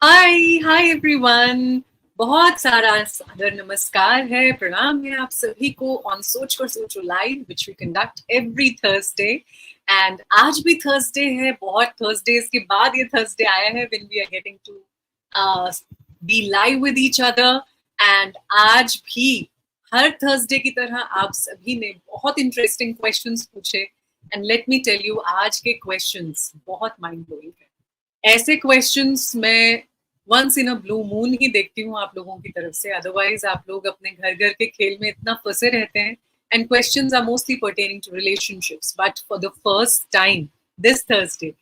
Hi everyone. बहुत सारा सादर नमस्कार है, प्रणाम है आप सभी को ऑन सोच कर सोचो live which we conduct every Thursday. And आज भी थर्सडे है, बहुत थर्सडेज के बाद ये थर्सडे आया है when we are getting to be live with each other. And आज भी हर थर्सडे की तरह आप सभी ने बहुत इंटरेस्टिंग क्वेश्चंस पूछे। And let me tell you, आज के क्वेश्चंस बहुत माइंड ब्लोइंग है। ऐसे क्वेश्चंस मैं once in a blue moon ही देखती हूँ आप लोगों की तरफ से। अदरवाइज आप लोग अपने घर घर के खेल में इतना फंसे रहते हैं। And questions are mostly pertaining to relationships, but for the first time this Thursday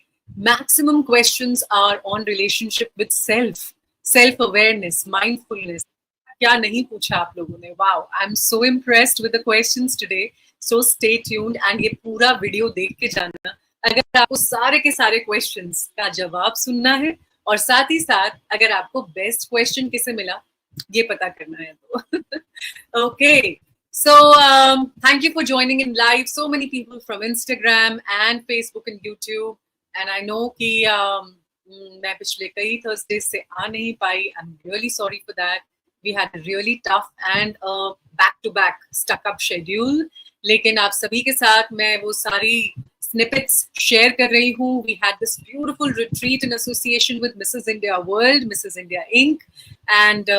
maximum questions are on relationship with self awareness, mindfulness। क्या नहीं पूछा आप लोगों ने। Wow, I am so impressed with the questions today. So stay tuned and ये पूरा video देख के जाना अगर आपको सारे के सारे क्वेश्चंस का जवाब सुनना है, और साथ ही साथ अगर आपको बेस्ट क्वेश्चन किसे मिला ये पता करना है तो okay. So thank you for joining in live. So many people from Instagram and Facebook and YouTube. And I know कि मैं पिछले कई Thursdays से आ नहीं पाई. I'm really sorry for that. We had a really tough and back-to-back stuck-up schedule. लेकिन आप सभी के साथ मैं वो सारी snippets share कर रही हूँ. We had this beautiful retreat in association with Mrs. India World, Mrs. India Inc. And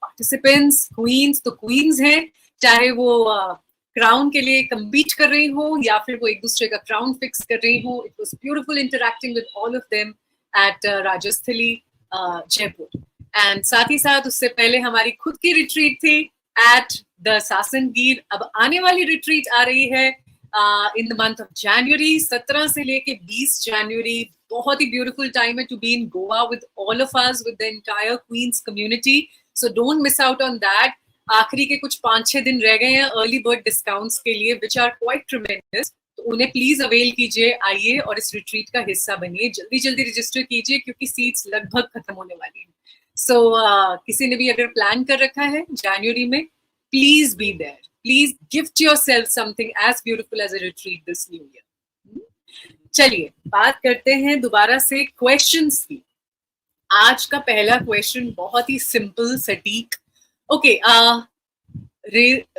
participants, queens, तो queens हैं, चाहे वो क्राउन के लिए कम्पीट कर रही हो या फिर वो एक दूसरे का क्राउन फिक्स कर रही हो। It was beautiful interacting with all of them at Rajasthali Jaipur. And साथ ही साथ उससे पहले हमारी खुद की रिट्रीट थी एट द सासनगीर। अब आने वाली रिट्रीट आ रही है in the month of January, 17 से लेके 20 जनवरी। बहुत ही ब्यूटीफुल टाइम है to be in Goa with all of us, with the entire queens community. So don't miss out on that. आखिरी के कुछ 5-6 दिन रह गए हैं अर्ली बर्ड डिस्काउंट्स के लिए, विच आर क्वाइट ट्रिमेंडस। तो उन्हें प्लीज अवेल कीजिए, आइए और इस रिट्रीट का हिस्सा बनिए। जल्दी जल्दी रजिस्टर कीजिए क्योंकि सीट्स लगभग खत्म होने वाली हैं। सो किसी ने भी अगर प्लान कर रखा है जनवरी में, please be there. Please gift yourself something as beautiful as a retreat this new year. चलिए बात करते हैं दोबारा से क्वेश्चंस की। आज का पहला क्वेश्चन बहुत ही सिंपल सटीक। Okay,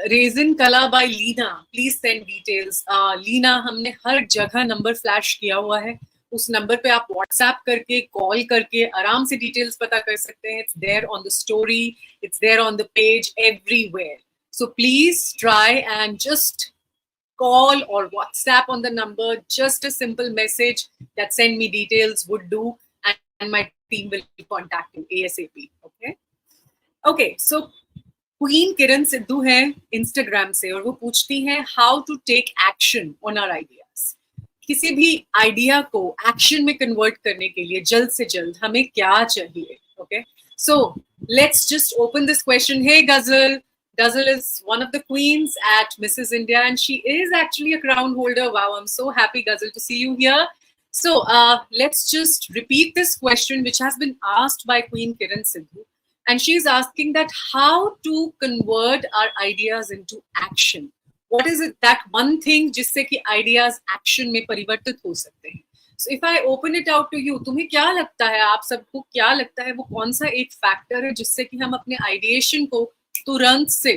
resin Kala by Leena, please send details. Leena, हमने हर जगह नंबर फ्लैश किया हुआ है, उस नंबर पे आप व्हाट्सएप करके कॉल करके आराम से डिटेल्स पता कर सकते हैं। It's there on the story, it's there on the page, everywhere. So please try and just call or WhatsApp on the number. Just a simple message that send me details would do, and my team will contact you ASAP. Okay, so queen Kiran Sidhu है Instagram से और वो पूछती हैं how to take action on our ideas. किसी भी idea को action में कन्वर्ट करने के लिए जल्द से जल्द हमें क्या चाहिए। Okay, so let's just open this question. Hey Gazal, Gazal is one of the queens at Mrs. India and she is actually a crown holder. Wow, I'm so happy, Gazal, to see you here. So let's just repeat this question which has been asked by Queen Kiran Sidhu. And she's asking that how to convert our ideas into action. What is it, that one thing जिससे कि ideas action में परिवर्तित हो सकते हैं? So if I open it out to you, तुम्हें क्या लगता है, आप सबको क्या लगता है वो कौन सा एक फैक्टर है जिससे कि हम अपने आइडिएशन को तुरंत से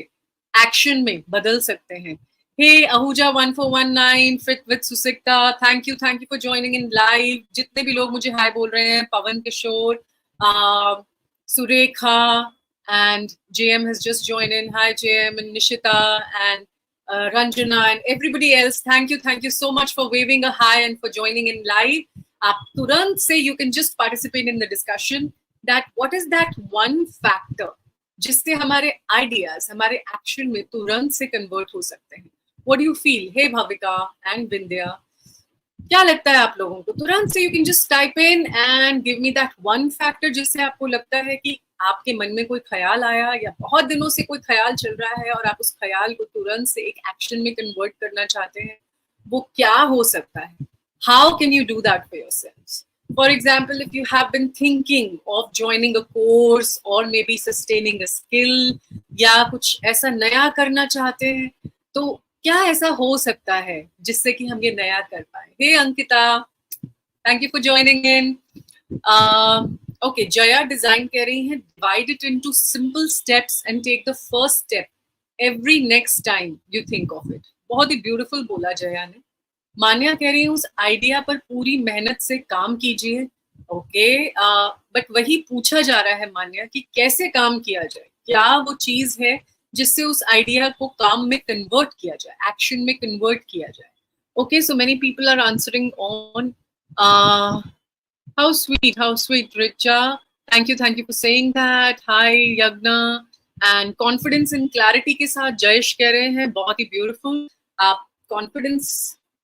एक्शन में बदल सकते हैं? Hey Ahuja 1419, fit with Susikta, thank you for joining in live. जितने भी लोग मुझे हाय बोल रहे हैं, पवन किशोर, Surekha, and JM has just joined in. Hi JM and Nishita and Ranjana and everybody else. Thank you so much for waving a hi and for joining in live. आप तुरंत से you can just participate in the discussion that what is that one factor जिससे हमारे ideas, हमारे action में तुरंत से convert हो सकते हैं। What do you feel? Hey Bhavika and Vindya, क्या लगता है आप लोगों को? तुरंत से you can just type in and give me that one factor जिससे आपको लगता है कि आपके मन में कोई ख्याल आया या बहुत दिनों से कोई ख्याल चल रहा है और आप उस ख्याल को तुरंत से एक एक्शन में कन्वर्ट करना चाहते हैं। वो क्या हो सकता है? How can you do that for yourselves? For example, if you have been thinking of joining a course और maybe sustaining a skill या कुछ ऐसा नया करना चाहते हैं, तो क्या ऐसा हो सकता है जिससे कि हम ये नया कर पाए? Hey Ankita, thank you for joining in. Okay, Jaya design कह रही हैं, divide it into simple steps and take the first step every next time you think of it. बहुत ही ब्यूटीफुल बोला जया ने। मान्या कह रही हूँ उस आइडिया पर पूरी मेहनत से काम कीजिए। ओके, बट वही पूछा जा रहा है मान्या कि कैसे काम किया जाए, क्या वो चीज है जिससे उस आइडिया को काम में कन्वर्ट किया जाए, एक्शन में कन्वर्ट किया जाए। Okay, so many people are answering on. How sweet, Richa. Thank you for saying that. Hi, Yagna. And confidence and clarity के साथ जयेश कह रहे हैं, बहुत ही ब्यूटीफुल। आप कॉन्फिडेंस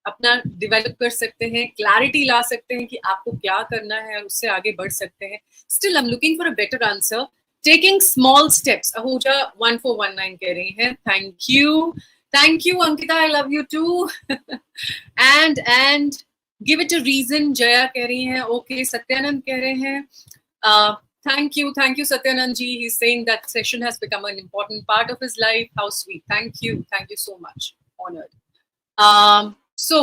अपना डेवलप कर सकते हैं, क्लैरिटी ला सकते हैं कि आपको क्या करना है और उससे आगे बढ़ सकते हैं। Still I am looking for a better answer. Taking small steps, Ahuja 1419 कह रही हैं, thank you Ankita, I love you too. And give it a reason, Jaya कह रही हैं। ओके, सत्यानंद कह रहे हैं, thank you Satyanand ji, he's saying that session has become an important part of his life. How sweet, thank you so much, honored. So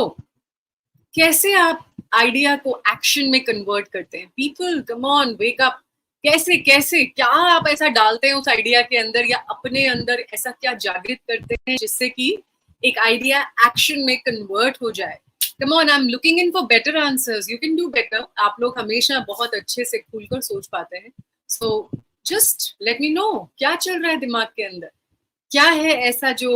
कैसे आप idea को action में कन्वर्ट करते हैं? People come on, wake up. कैसे कैसे क्या आप ऐसा डालते हैं उस आइडिया के अंदर, या अपने अंदर ऐसा क्या जागृत करते हैं जिससे कि एक आइडिया एक्शन में कन्वर्ट हो जाए? Come on, I'm looking in for better answers. You can do better. आप लोग हमेशा बहुत अच्छे से खुलकर सोच पाते हैं. So just let me know क्या चल रहा है दिमाग के अंदर, क्या है ऐसा जो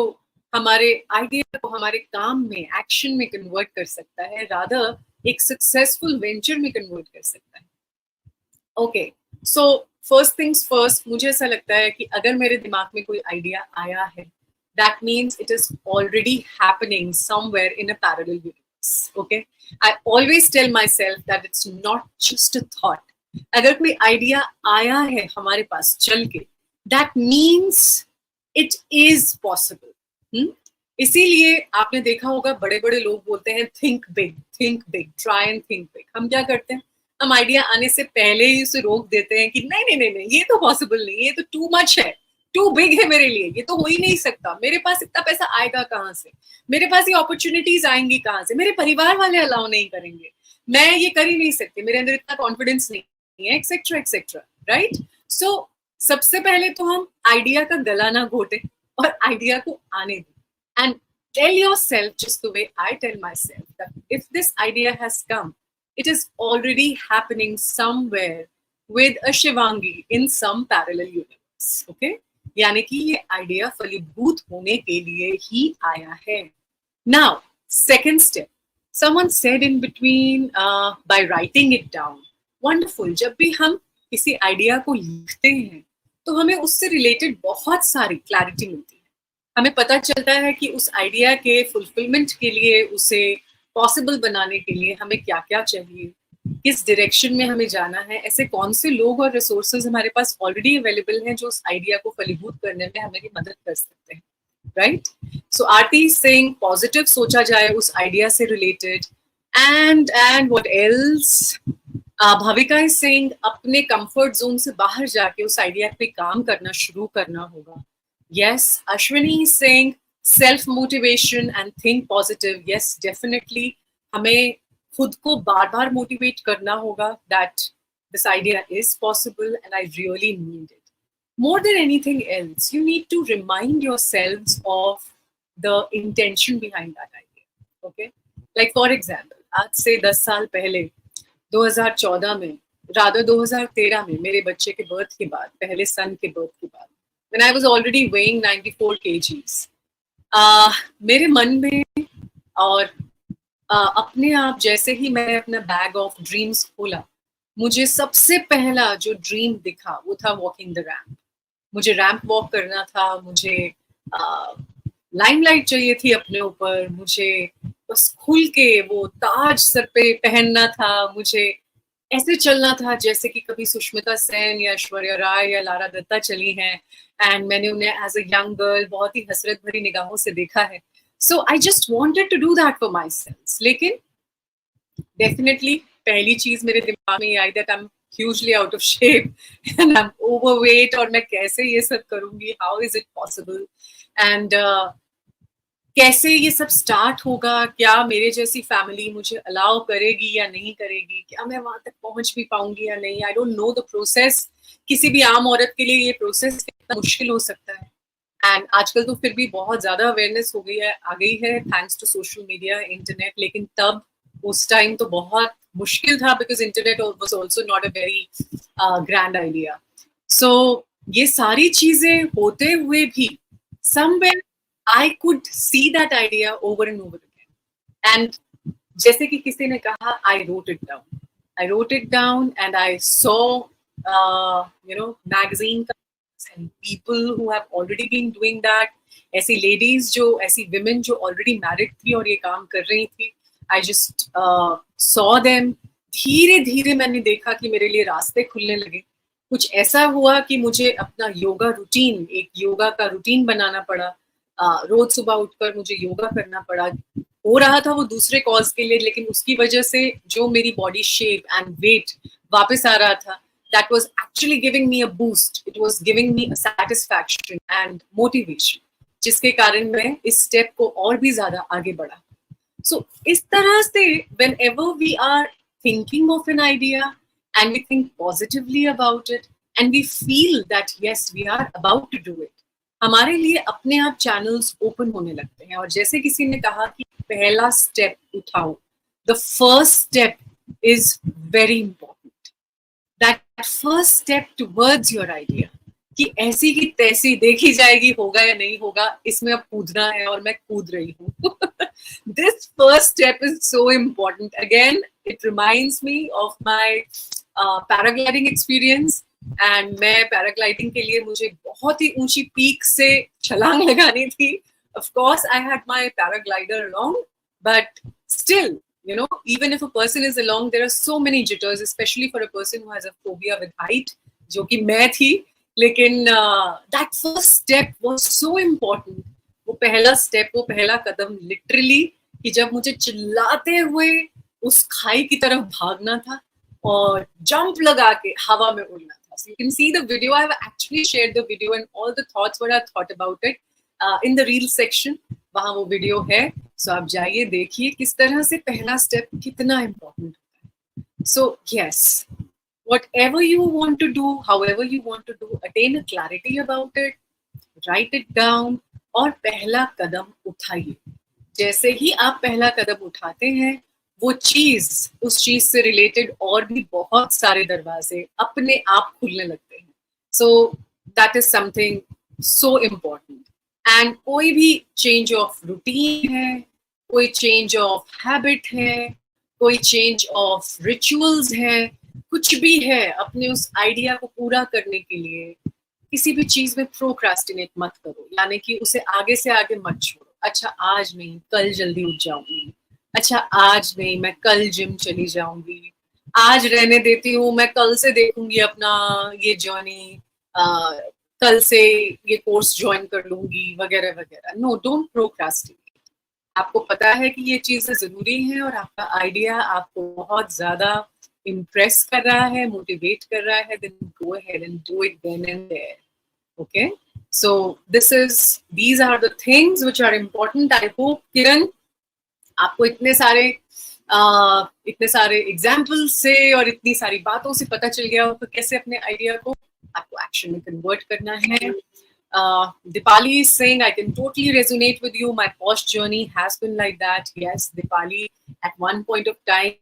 हमारे आइडिया को हमारे काम में, एक्शन में कन्वर्ट कर सकता है, रादर एक सक्सेसफुल वेंचर में कन्वर्ट कर सकता है। Okay, so first things first, मुझे ऐसा लगता है कि अगर मेरे दिमाग में कोई आइडिया आया है, that means it is already happening somewhere in a parallel universe. Okay, I always tell myself that it's not just a thought. अगर कोई आइडिया आया है हमारे पास चल के, that means it is possible. इसीलिए आपने देखा होगा बड़े बड़े लोग बोलते हैं think big, try and think big. हम क्या करते हैं, हम आइडिया आने से पहले ही उसे रोक देते हैं कि नहीं, ये तो पॉसिबल नहीं, ये तो टू मच है, टू बिग है मेरे लिए, ये तो हो ही नहीं सकता, मेरे पास इतना पैसा आएगा कहाँ से, मेरे पास ये अपॉर्चुनिटीज आएंगी कहाँ से, मेरे परिवार वाले अलाउ नहीं करेंगे, मैं ये कर ही नहीं सकती, मेरे अंदर इतना कॉन्फिडेंस नहीं है, एक्सेट्रा एक्सेट्रा, राइट? सो सबसे पहले तो हम आइडिया का गला ना घोटे और आइडिया को आने दें, and tell yourself just the way I tell myself that if this idea has come, it is already happening somewhere with a Shivangi in some parallel universe. Okay, यानी कि ये आइडिया फलीभूत होने के लिए ही आया है. Now, second step, someone said in between by writing it down. Wonderful. जब भी हम किसी आइडिया को लिखते हैं तो हमें उससे रिलेटेड बहुत सारी क्लैरिटी मिलती है. हमें पता चलता है कि उस आइडिया के फुलफिलमेंट के लिए, उसे पॉसिबल बनाने के लिए हमें क्या क्या चाहिए, किस डायरेक्शन में हमें जाना है, ऐसे कौन से लोग और रिसोर्सेज हमारे पास ऑलरेडी अवेलेबल हैं जो उस आइडिया को फलीभूत करने में हमें मदद कर सकते हैं, राइट? सो आरती सिंह, पॉजिटिव सोचा जाए उस आइडिया से related, and what else? Bhavika is saying अपने कंफर्ट जोन से बाहर जाके उस आइडिया पे काम करना शुरू करना होगा. Yes, Ashwini is saying self motivation and think positive. Yes, definitely हमें खुद को बार बार मोटिवेट करना होगा that this idea is possible and I really need it. More than anything else, you need to remind yourselves of the intention behind that idea. Okay, like for example, आज से 10 साल पहले 2014 में, rather 2013 में, मेरे बच्चे के बर्थ के बाद, पहले सन के बर्थ के बाद, when I was already weighing 94 kgs, मेरे मन में और अपने आप जैसे ही मैंने अपना बैग ऑफ ड्रीम्स खोला, मुझे सबसे पहला जो ड्रीम दिखा वो था वॉकिंग द रैम्प. मुझे रैम्प वॉक करना था, मुझे लाइमलाइट चाहिए थी अपने ऊपर, मुझे बस खुल के वो ताज सर पे पहनना था, मुझे ऐसे चलना था जैसे कि कभी सुष्मिता सेन या ऐश्वर्या राय या लारा दत्ता चली हैं, एंड मैंने उन्हें एज अ यंग गर्ल बहुत ही हसरत भरी निगाहों से देखा है. So I just wanted to do that for myself. लेकिन डेफिनेटली पहली चीज मेरे दिमाग में आई that I am hugely out of shape and I'm overweight और मैं कैसे ये सब करूंगी, how is it possible? And कैसे ये सब स्टार्ट होगा, क्या मेरे जैसी फैमिली मुझे अलाउ करेगी या नहीं करेगी, क्या मैं वहां तक पहुंच भी पाऊंगी या नहीं, I don't know the process. किसी भी आम औरत के लिए ये प्रोसेस कितना मुश्किल हो सकता है। एंड आजकल तो फिर भी बहुत ज्यादा अवेयरनेस हो गई है, आ गई है, thanks to social media, internet. लेकिन तब उस टाइम तो बहुत मुश्किल था, because internet was also not a very grand idea. So ये सारी चीजें होते हुए भी somewhere I could see that idea over and over again. And जैसे कि किसी ने कहा, I wrote it down and I saw magazine and people who have already been doing that, ऐसी लेडीज जो, ऐसी विमेन जो ऑलरेडी मैरिड थी और ये काम कर रही थी, आई जस्ट सॉ देम। धीरे धीरे मैंने देखा कि मेरे लिए रास्ते खुलने लगे। कुछ ऐसा हुआ कि मुझे अपना योगा रूटीन, एक योगा का रूटीन बनाना पड़ा। रोज सुबह उठकर मुझे योगा करना पड़ा। हो रहा था वो दूसरे कॉज के लिए, लेकिन उसकी वजह से जो मेरी बॉडी शेप एंड वेट वापस आ रहा था, that was actually giving me a boost. It was giving me a satisfaction and motivation, जिसके कारण मैं इस स्टेप को और भी ज्यादा आगे बढ़ा। So इस तरह से whenever we are thinking of an idea and we think positively about it and we feel that yes we are about to do it, हमारे लिए अपने आप चैनल्स ओपन होने लगते हैं। और जैसे किसी ने कहा कि पहला स्टेप उठाओ, the first step is very important. that first step towards your idea, कि ऐसी की तैसी देखी जाएगी, होगा या नहीं होगा, इसमें अब कूदना है और मैं कूद रही हूँ। This first step is so important. Again, it reminds me of my paragliding experience. And मैं पैराग्लाइडिंग के लिए मुझे बहुत ही ऊंची पीक से छलांग लगानी थी। Of course, I had my paraglider along, but still, even if a person is along, there are so many jitters, especially for a person who has a phobia with height, जो कि मैं थी। लेकिन that first step was so important. वो पहला step, वो पहला कदम literally, कि जब मुझे चिल्लाते हुए उस खाई की तरफ भागना था और जंप लगा के हवा में उड़ना था। So you can see the video. I have actually shared the video and all the thoughts what I thought about it in the reel section. वहां वो वीडियो है, सो आप जाइए देखिए किस तरह से पहला स्टेप कितना इम्पोर्टेंट होता है। So yes, whatever you want to do, however you want to do, attain a clarity about it, write it down और पहला कदम उठाइए। जैसे ही आप पहला कदम उठाते हैं, वो चीज, उस चीज से रिलेटेड और भी बहुत सारे दरवाजे अपने आप खुलने लगते हैं। So that is something so important. And कोई भी चेंज ऑफ रूटीन है, कोई चेंज ऑफ हैबिट है, कोई चेंज ऑफ रिचुअल्स है, कुछ भी है, अपने उस आइडिया को पूरा करने के लिए किसी भी चीज में प्रोक्रास्टिनेट मत करो, यानी कि उसे आगे से आगे मत छोड़ो। अच्छा आज नहीं, कल जल्दी उठ जाऊंगी, अच्छा आज नहीं, मैं कल जिम चली जाऊंगी, आज रहने देती हूँ, मैं कल से देखूंगी अपना ये जर्नी, कल से ये कोर्स ज्वाइन कर लूंगी, वगैरह वगैरह। No, don't procrastinate. आपको पता है कि ये चीजें जरूरी हैं और आपका आइडिया आपको बहुत ज्यादा इम्प्रेस कर रहा है, मोटिवेट कर रहा है, then go ahead and do it then and there. Okay, so these are the things which are important. I hope किरण, आपको इतने सारे एग्जाम्पल से और इतनी सारी बातों से पता चल गया हो तो कैसे अपने आइडिया को आपको एक्शन में कन्वर्ट करना है। Dipali is saying, I can totally resonate with you. My post journey has been like that. Yes, Dipali, at one point of time,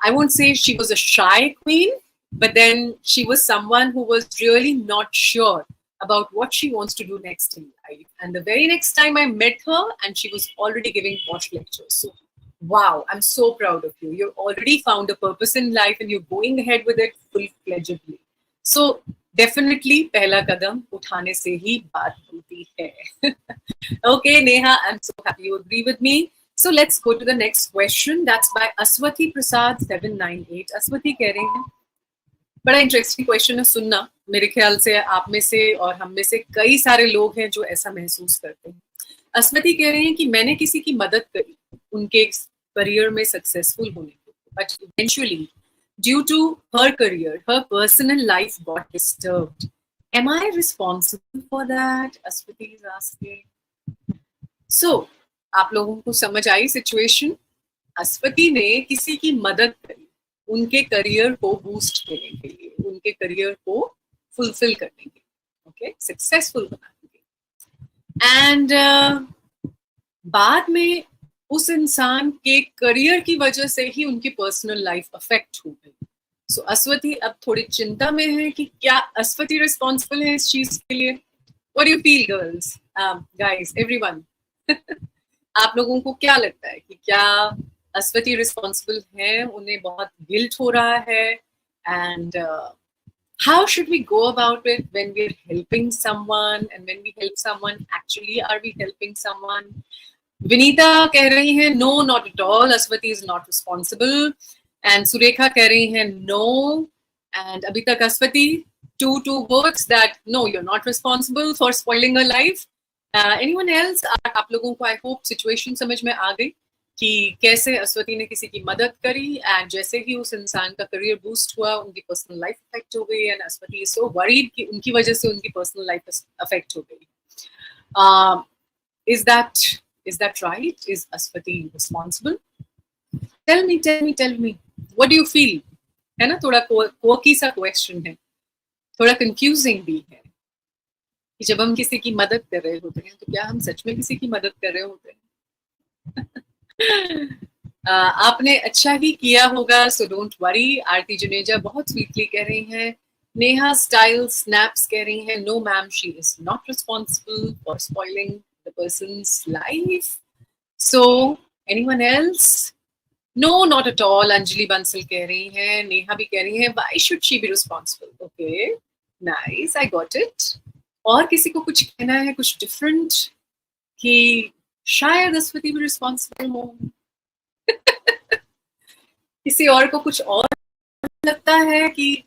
I won't say she was a shy queen, but then she was someone who was really not sure about what she wants to do next in life. And the very next time I met her, and she was already giving post lectures. So, wow, I'm so proud of you. You've already found a purpose in life and you're going ahead with it full-fledgedly. So, definitely पहला कदम उठाने से ही बात होती है। Okay, Neha, I'm so happy you agree with me. So let's go to the next question. That's by Aswati Prasad 798. Aswati कह रही हैं, बड़ा इंटरेस्टिंग क्वेश्चन है, सुनना। मेरे ख्याल से आप में से और हम में से कई सारे लोग हैं जो ऐसा महसूस करते हैं। अस्वती कह रहे हैं कि मैंने किसी की मदद करी उनके करियर में सक्सेसफुल होने को, but eventually due to her career, her personal life got disturbed. Am I responsible for that? Aswati is asking. So, आप लोगों को समझ आई सिचुएशन? अश्वती ने किसी की मदद करी उनके करियर को बूस्ट करने के लिए, उनके करियर को फुलफिल करने के लिए, ओके, सक्सेसफुल बनाने के लिए। एंड बाद में उस इंसान के करियर की वजह से ही उनकी पर्सनल लाइफ अफेक्ट हो गई। सो अश्वती अब थोड़ी चिंता में है कि क्या अश्वती रिस्पॉन्सिबल है इस चीज के लिए? What do you feel girls, guys, everyone? आप लोगों को क्या लगता है कि क्या अश्वती रिस्पॉन्सिबल है? उन्हें बहुत गिल्ट हो रहा है? And how should we go about it when we're helping someone, and when we help someone, actually are we helping someone? Vinita कह रही है no, not at all, Ashwathi is not responsible. And Surekha कह रही है नो। एंड अभी तक Ashwathi two words that no, you're not responsible for spoiling her life. Anyone else? आप लोगों को आई होप सिचुएशन समझ में आ गई कि कैसे अश्वती ने किसी की मदद करी एंड जैसे ही उस इंसान का करियर बूस्ट हुआ उनकी पर्सनल लाइफ अफेक्ट हो गई and Ashwathi is so worried कि उनकी वजह से उनकी पर्सनल लाइफ अफेक्ट हो गई। Is that right? Is Ashwati responsible? Tell me. What do you feel? है ना, थोड़ा कोकी सा क्वेश्चन है, थोड़ा कंफ्यूजिंग भी है कि जब हम किसी की मदद कर रहे होते हैं तो क्या हम सच में किसी की मदद कर रहे होते हैं? आपने अच्छा ही किया होगा, सो डोंट वरी। आरती जुनेजा बहुत स्वीटली कह रही हैं। नेहा स्टाइल स्नैप्स कह रही हैं no ma'am, she is not responsible for spoiling the person's life. So anyone else? No, not at all, Anjali Bansal कह रही हैं। नेहा भी कह रही हैं why should she be responsible? Okay, nice, I got it. और किसी को कुछ कहना है, कुछ डिफरेंट, कि शायद अश्वती भी रिस्पॉन्सिबल हो? किसी और को कुछ और लगता है कि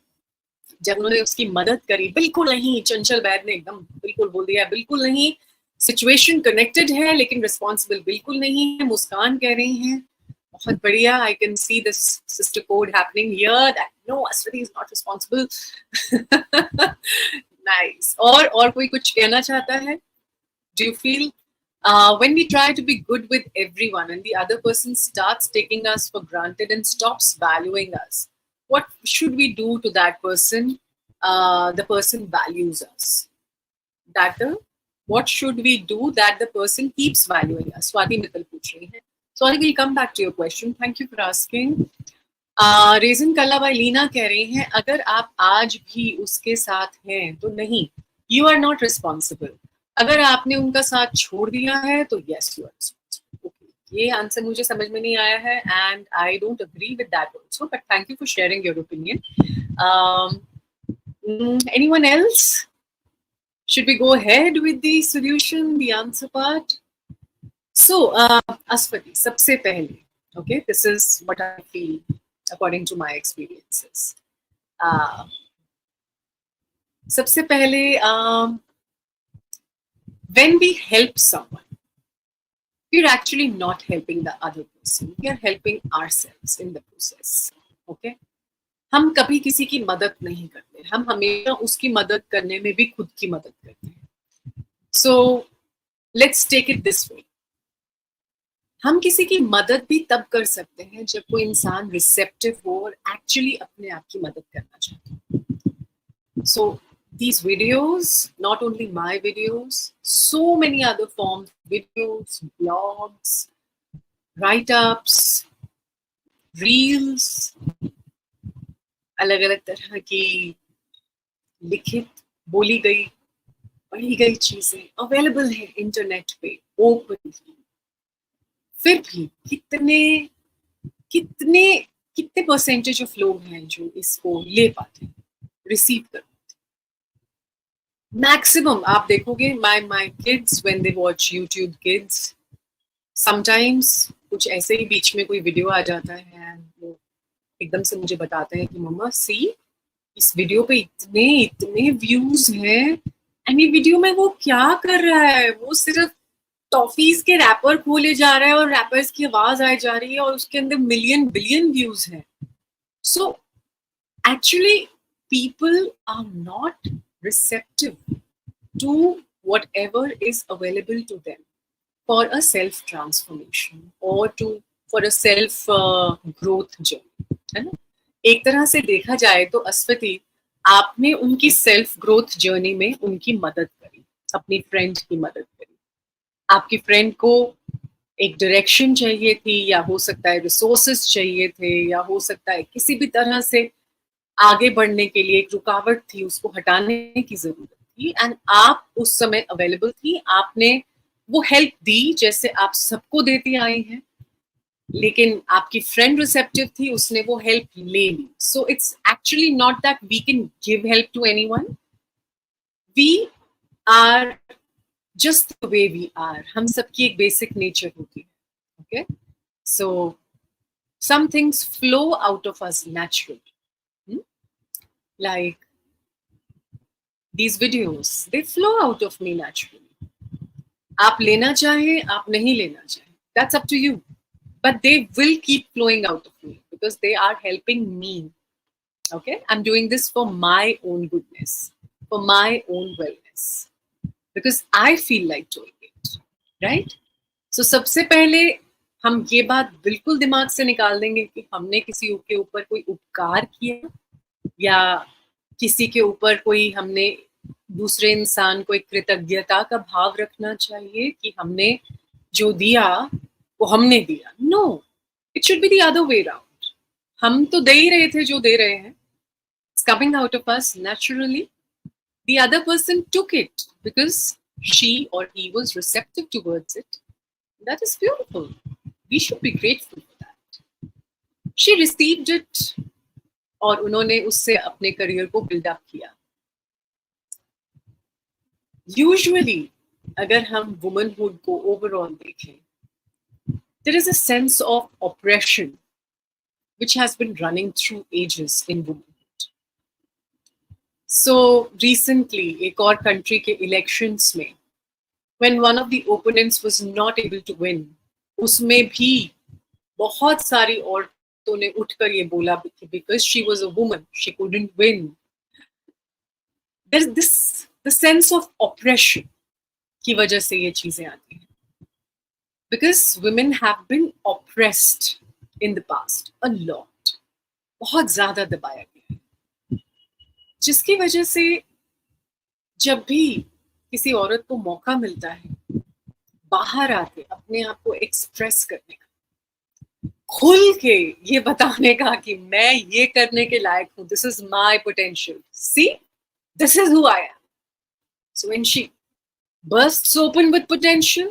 जब उन्होंने उसकी मदद करी? बिल्कुल नहीं, चंचल वैद ने एकदम बिल्कुल बोल दिया बिल्कुल नहीं, सिचुएशन कनेक्टेड है लेकिन रिस्पॉन्सिबल बिल्कुल नहीं है। मुस्कान कह रही हैं बहुत बढ़िया, I can see this sister code happening here, that no, Ashwathi is not responsible. Nice. और कोई कुछ कहना चाहता है? Do you feel when we try to be good with everyone and the other person starts taking us for granted and stops valuing us, what should we do to that person? The person values us. What should we do that the person keeps valuing us? Swati Mittal पूछ रही है. Sorry, we'll come back to your question. Thank you for asking. Resin Kala by Leena कह रही हैं अगर आप आज भी उसके साथ हैं तो नहीं, यू आर नॉट रिस्पॉन्सिबल। अगर आपने उनका साथ छोड़ दिया है तो yes you are responsible. Okay, ये आंसर मुझे समझ में नहीं आया है and I don't agree with that also, but thank you for sharing your opinion. Anyone else? Should we go ahead with the solution, the answer part? So, Ashwati, sabse pehle, okay, this is what I feel according to my experiences. Sabse pehle, when we help someone, we're actually not helping the other person. We are helping ourselves in the process. Okay? हम कभी किसी की मदद नहीं करते, हम हमेशा उसकी मदद करने में भी खुद की मदद करते हैं। So let's take it this way, हम किसी की मदद भी तब कर सकते हैं जब कोई इंसान रिसेप्टिव हो और एक्चुअली अपने आप की मदद करना चाहते हो। सो these videos, not only my videos, so many other forms, videos, blogs, write-ups, reels, अलग अलग तरह की लिखित, बोली गई, पढ़ी गई चीजें अवेलेबल है इंटरनेट पे ओपनली। फिर भी कितने परसेंटेज ऑफ लोग हैं जो इसको ले पाते हैं, रिसीव कर पाते? मैक्सिमम आप देखोगे my kids when they watch YouTube kids, sometimes कुछ ऐसे ही बीच में कोई वीडियो आ जाता है एंड वो एकदम से मुझे बताते हैं कि मम्मा सी, इस वीडियो पे इतने व्यूज हैं एंड ये वीडियो में वो क्या कर रहा है, वो सिर्फ टॉफीज के रैपर खोले जा रहा है और रैपर्स की आवाज आई जा रही है और उसके अंदर मिलियन बिलियन व्यूज हैं। So actually people are not receptive to whatever is available to them. for a self transformation or to for a self growth journey, है ना? एक तरह से देखा जाए तो अस्वती, आपने उनकी सेल्फ ग्रोथ जर्नी में उनकी मदद करी, अपनी फ्रेंड की मदद करी। आपकी फ्रेंड को एक डायरेक्शन चाहिए थी, या हो सकता है रिसोर्सेस चाहिए थे, या हो सकता है किसी भी तरह से आगे बढ़ने के लिए एक रुकावट थी, उसको हटाने की जरूरत थी, एंड आप उस समय अवेलेबल थी। आपने वो हेल्प दी जैसे आप सबको देती आई हैं, लेकिन आपकी फ्रेंड रिसेप्टिव थी, उसने वो हेल्प ले ली। So it's actually not that we can give help to anyone, we are just the way we are. हम सबकी एक बेसिक नेचर होती है, okay? So some things flow out of us naturally, like these videos, they flow out of me naturally. आप लेना चाहे, आप नहीं लेना चाहे, that's up to you, but they will keep flowing out of me because they are helping me. Okay, I'm doing this for my own goodness, for my own wellness, because I feel like doing it, right? So सबसे पहले हम ये बात बिल्कुल दिमाग से निकाल देंगे कि हमने किसी के ऊपर कोई उपकार किया, या किसी के ऊपर कोई हमने दूसरे इंसान को एक कृतज्ञता का भाव रखना चाहिए कि हमने जो दिया वो हमने दिया। No, it should be the other way round. हम तो दे ही रहे थे जो दे रहे हैं, it's coming out of us naturally. The other person took it because she और he was receptive towards it. That is beautiful, we should be grateful for that. She received it और उन्होंने उससे अपने करियर को buildup किया। Usually अगर हम womanhood को ओवरऑल देखें, there is a sense of oppression which has been running through ages in womanhood. So recently, एक और country के elections में, when one of the opponents was not able to win, उसमें भी बहुत सारी औरतों ने उठकर ये बोला कि because she was a woman, she couldn't win. There's this the sense of oppression की वजह से ये चीजें आती हैं, because women have been oppressed in the past a lot, बहुत ज्यादा दबाया गया है, जिसकी वजह से जब भी किसी औरत को मौका मिलता है बाहर आके अपने आप को एक्सप्रेस करने का, खुल के ये बताने का कि मैं ये करने के लायक हूं, this is my potential, see this is who I am. So when she bursts open with potential,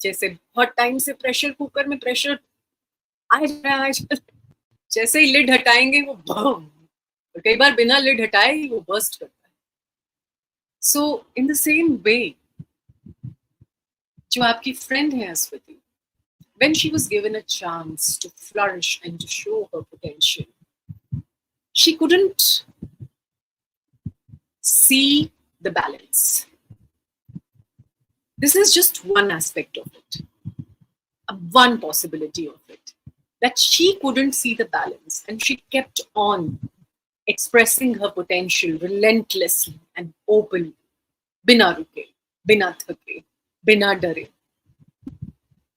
जैसे बहुत टाइम से प्रेशर कुकर में प्रेशर आ रहा है, जैसे ही लिड हटाएंगे वो बम, और कई बार बिना लिड हटाए ही वो बर्स्ट करता है. सो इन द सेम वे, जो आपकी फ्रेंड है अस्वती, when she was given a chance to flourish and to show her potential, she couldn't see the balance. This is just one aspect of it, one possibility of it, that she couldn't see the balance and she kept on expressing her potential relentlessly and openly, bina ruke, bina thake, bina dare.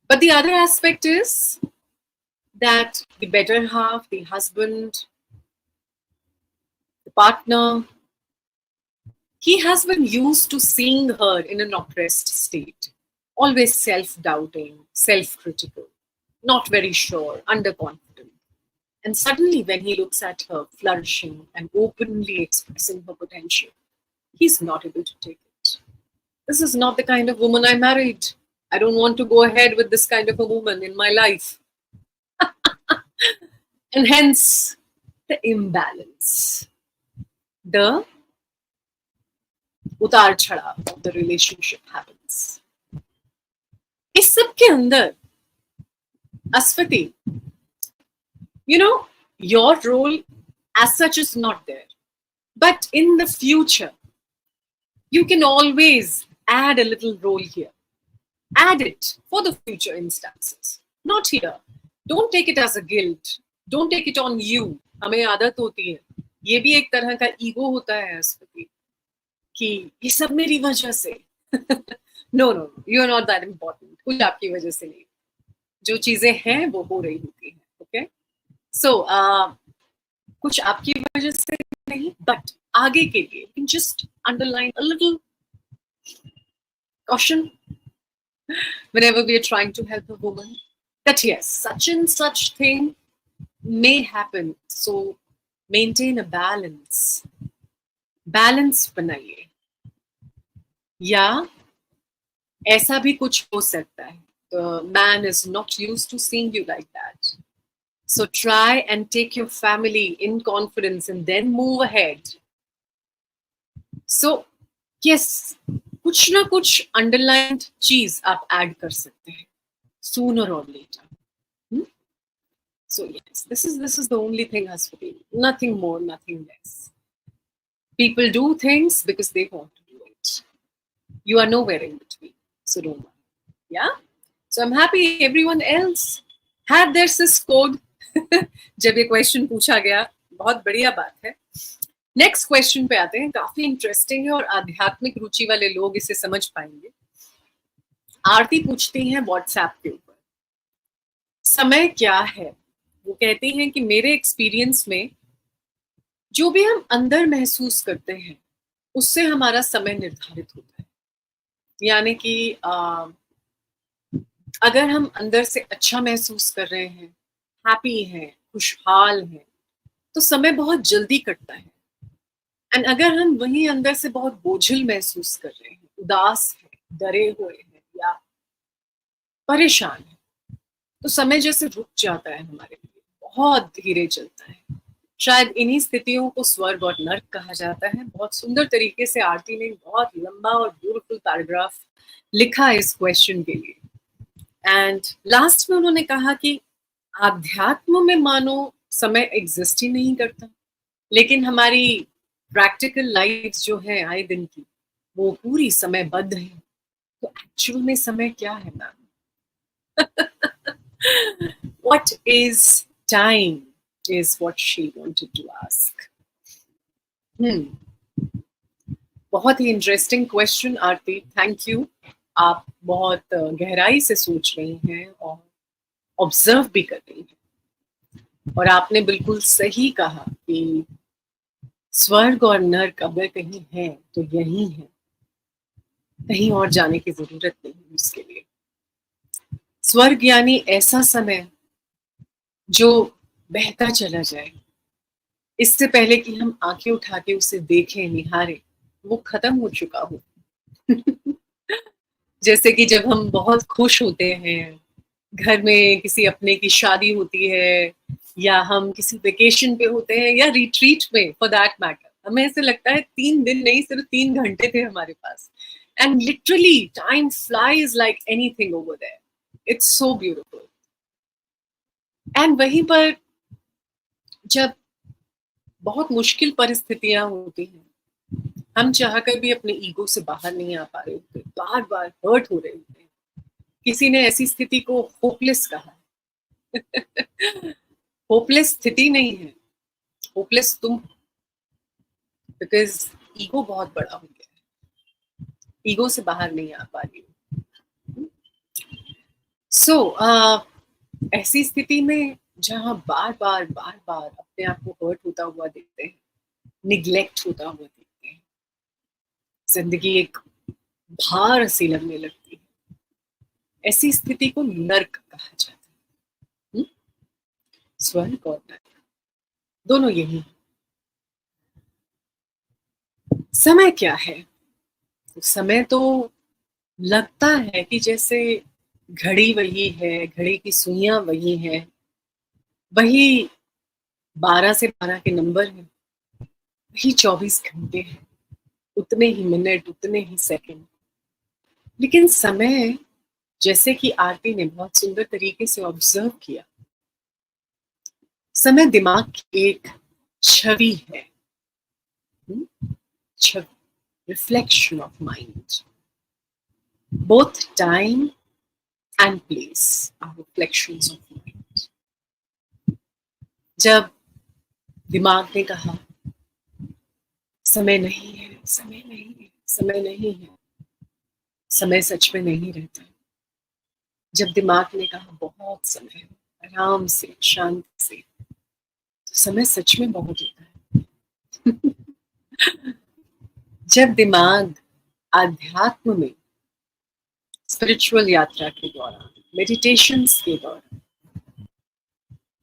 But the other aspect is that the better half, the husband, the partner, he has been used to seeing her in an oppressed state, always self-doubting, self-critical, not very sure, underconfident. And suddenly when he looks at her flourishing and openly expressing her potential, he's not able to take it. This is not the kind of woman I married. I don't want to go ahead with this kind of a woman in my life. And hence, the imbalance, the उतार चढ़ाव of the relationship happens. इस सब के अंदर अस्वती, you know, your role as such is not there, but in the future you can always add a little role here. Add it for the future instances, not here. Don't take it as a guilt, don't take it on you. हमें आदत होती है, ये भी एक तरह का ego होता है अस्वती, कि ये सब मेरी वजह से. No no, you are not that important, कुछ आपकी वजह से नहीं, जो चीजें हैं वो हो रही होती हैं. ओके, सो कुछ आपकी वजह से नहीं, बट आगे के लिए just underline a little caution whenever we are trying to help a woman, that yes, such and such thing may happen. So maintain a balance. Balance बनाइए. या ऐसा भी कुछ हो सकता है. The man is not used to seeing you like that. So try and take your family in confidence and then move ahead. So yes, कुछ ना कुछ underlined चीज आप add कर सकते हैं sooner or later. So yes, this is the only thing has to be. Nothing more, nothing less. People do things because they want to do it. You are nowhere in between. So don't worry. Yeah? So I'm happy everyone else had their sys code. जब ये question पूछा गया, बहुत बढ़िया बात है. Next question पे आते हैं. काफी इंटरेस्टिंग है और आध्यात्मिक रुचि वाले लोग इसे समझ पाएंगे. आरती पूछती हैं व्हाट्सएप के ऊपर, समय क्या है? वो कहती हैं कि मेरे एक्सपीरियंस में जो भी हम अंदर महसूस करते हैं उससे हमारा समय निर्धारित होता है. यानी कि अगर हम अंदर से अच्छा महसूस कर रहे हैं, हैप्पी हैं, खुशहाल हैं, तो समय बहुत जल्दी कटता है. एंड अगर हम वहीं अंदर से बहुत बोझिल महसूस कर रहे हैं, उदास हैं, डरे हुए हैं या परेशान हैं, तो समय जैसे रुक जाता है हमारे लिए, बहुत धीरे चलता है. शायद इन्हीं स्थितियों को स्वर्ग और नर्क कहा जाता है. बहुत सुंदर तरीके से आरती ने बहुत लंबा और ब्यूटीफुल पैराग्राफ लिखा इस क्वेश्चन के लिए. एंड लास्ट में उन्होंने कहा कि आध्यात्म में मानो समय एग्जिस्ट ही नहीं करता, लेकिन हमारी प्रैक्टिकल लाइफ जो है आए दिन की, वो पूरी समयबद्ध है. तो एक्चुअल में समय क्या है ma'am? What is time is what she wanted to ask. बहुत ही interesting question Aarti, thank you. आप बहुत गहराई से सोच रही हैं और ऑब्जर्व भी कर रही हैं. और आपने बिल्कुल सही कहा कि स्वर्ग और नर्क अगर कहीं है तो यही है, कहीं और जाने की जरूरत नहीं है उसके लिए. स्वर्ग यानी ऐसा समय जो बहता चला जाए, इससे पहले कि हम आंखें उठा के उसे देखें, निहारें, वो खत्म हो चुका हो. जैसे कि जब हम बहुत खुश होते हैं, घर में किसी अपने की शादी होती है, या हम किसी वेकेशन पे होते हैं या रिट्रीट में फॉर दैट मैटर, हमें ऐसे लगता है 3 दिन नहीं, सिर्फ 3 घंटे थे हमारे पास. And literally time flies like anything over there. It's so beautiful. And वहीं पर जब बहुत मुश्किल परिस्थितियां होती हैं, हम चाहकर भी अपने ईगो से बाहर नहीं आ पा रहे होते, बार बार हर्ट हो रहे होते हैं. किसी ने ऐसी स्थिति को होपलेस कहा है. होपलेस स्थिति नहीं है, होपलेस तुम, बिकॉज ईगो बहुत बड़ा हो गया है, ईगो से बाहर नहीं आ पा रही. सो ऐसी स्थिति में जहां बार बार अपने आप को हर्ट होता हुआ देखते हैं, निग्लेक्ट होता हुआ देखते हैं, जिंदगी एक भार सी लगने लगती है, ऐसी स्थिति को नर्क कहा जाता है. स्वर्ग और नर्क दोनों यही है. समय क्या है? समय तो लगता है कि जैसे घड़ी वही है, घड़ी की सुइयां वही है, वही 12 से 12 के नंबर है, वही 24 घंटे हैं, उतने ही मिनट, उतने ही सेकंड. लेकिन समय, जैसे कि आरती ने बहुत सुंदर तरीके से ऑब्जर्व किया, समय दिमाग की एक छवि है. छवि, reflection of mind. Both time and place are reflections of mind. जब दिमाग ने कहा समय नहीं है, समय नहीं है, समय नहीं है, समय सच में नहीं रहता। जब दिमाग ने कहा बहुत समय है, आराम से शांति से, तो समय सच में बहुत होता है। जब दिमाग आध्यात्म में, स्पिरिचुअल यात्रा के दौरान, मेडिटेशंस के दौरान,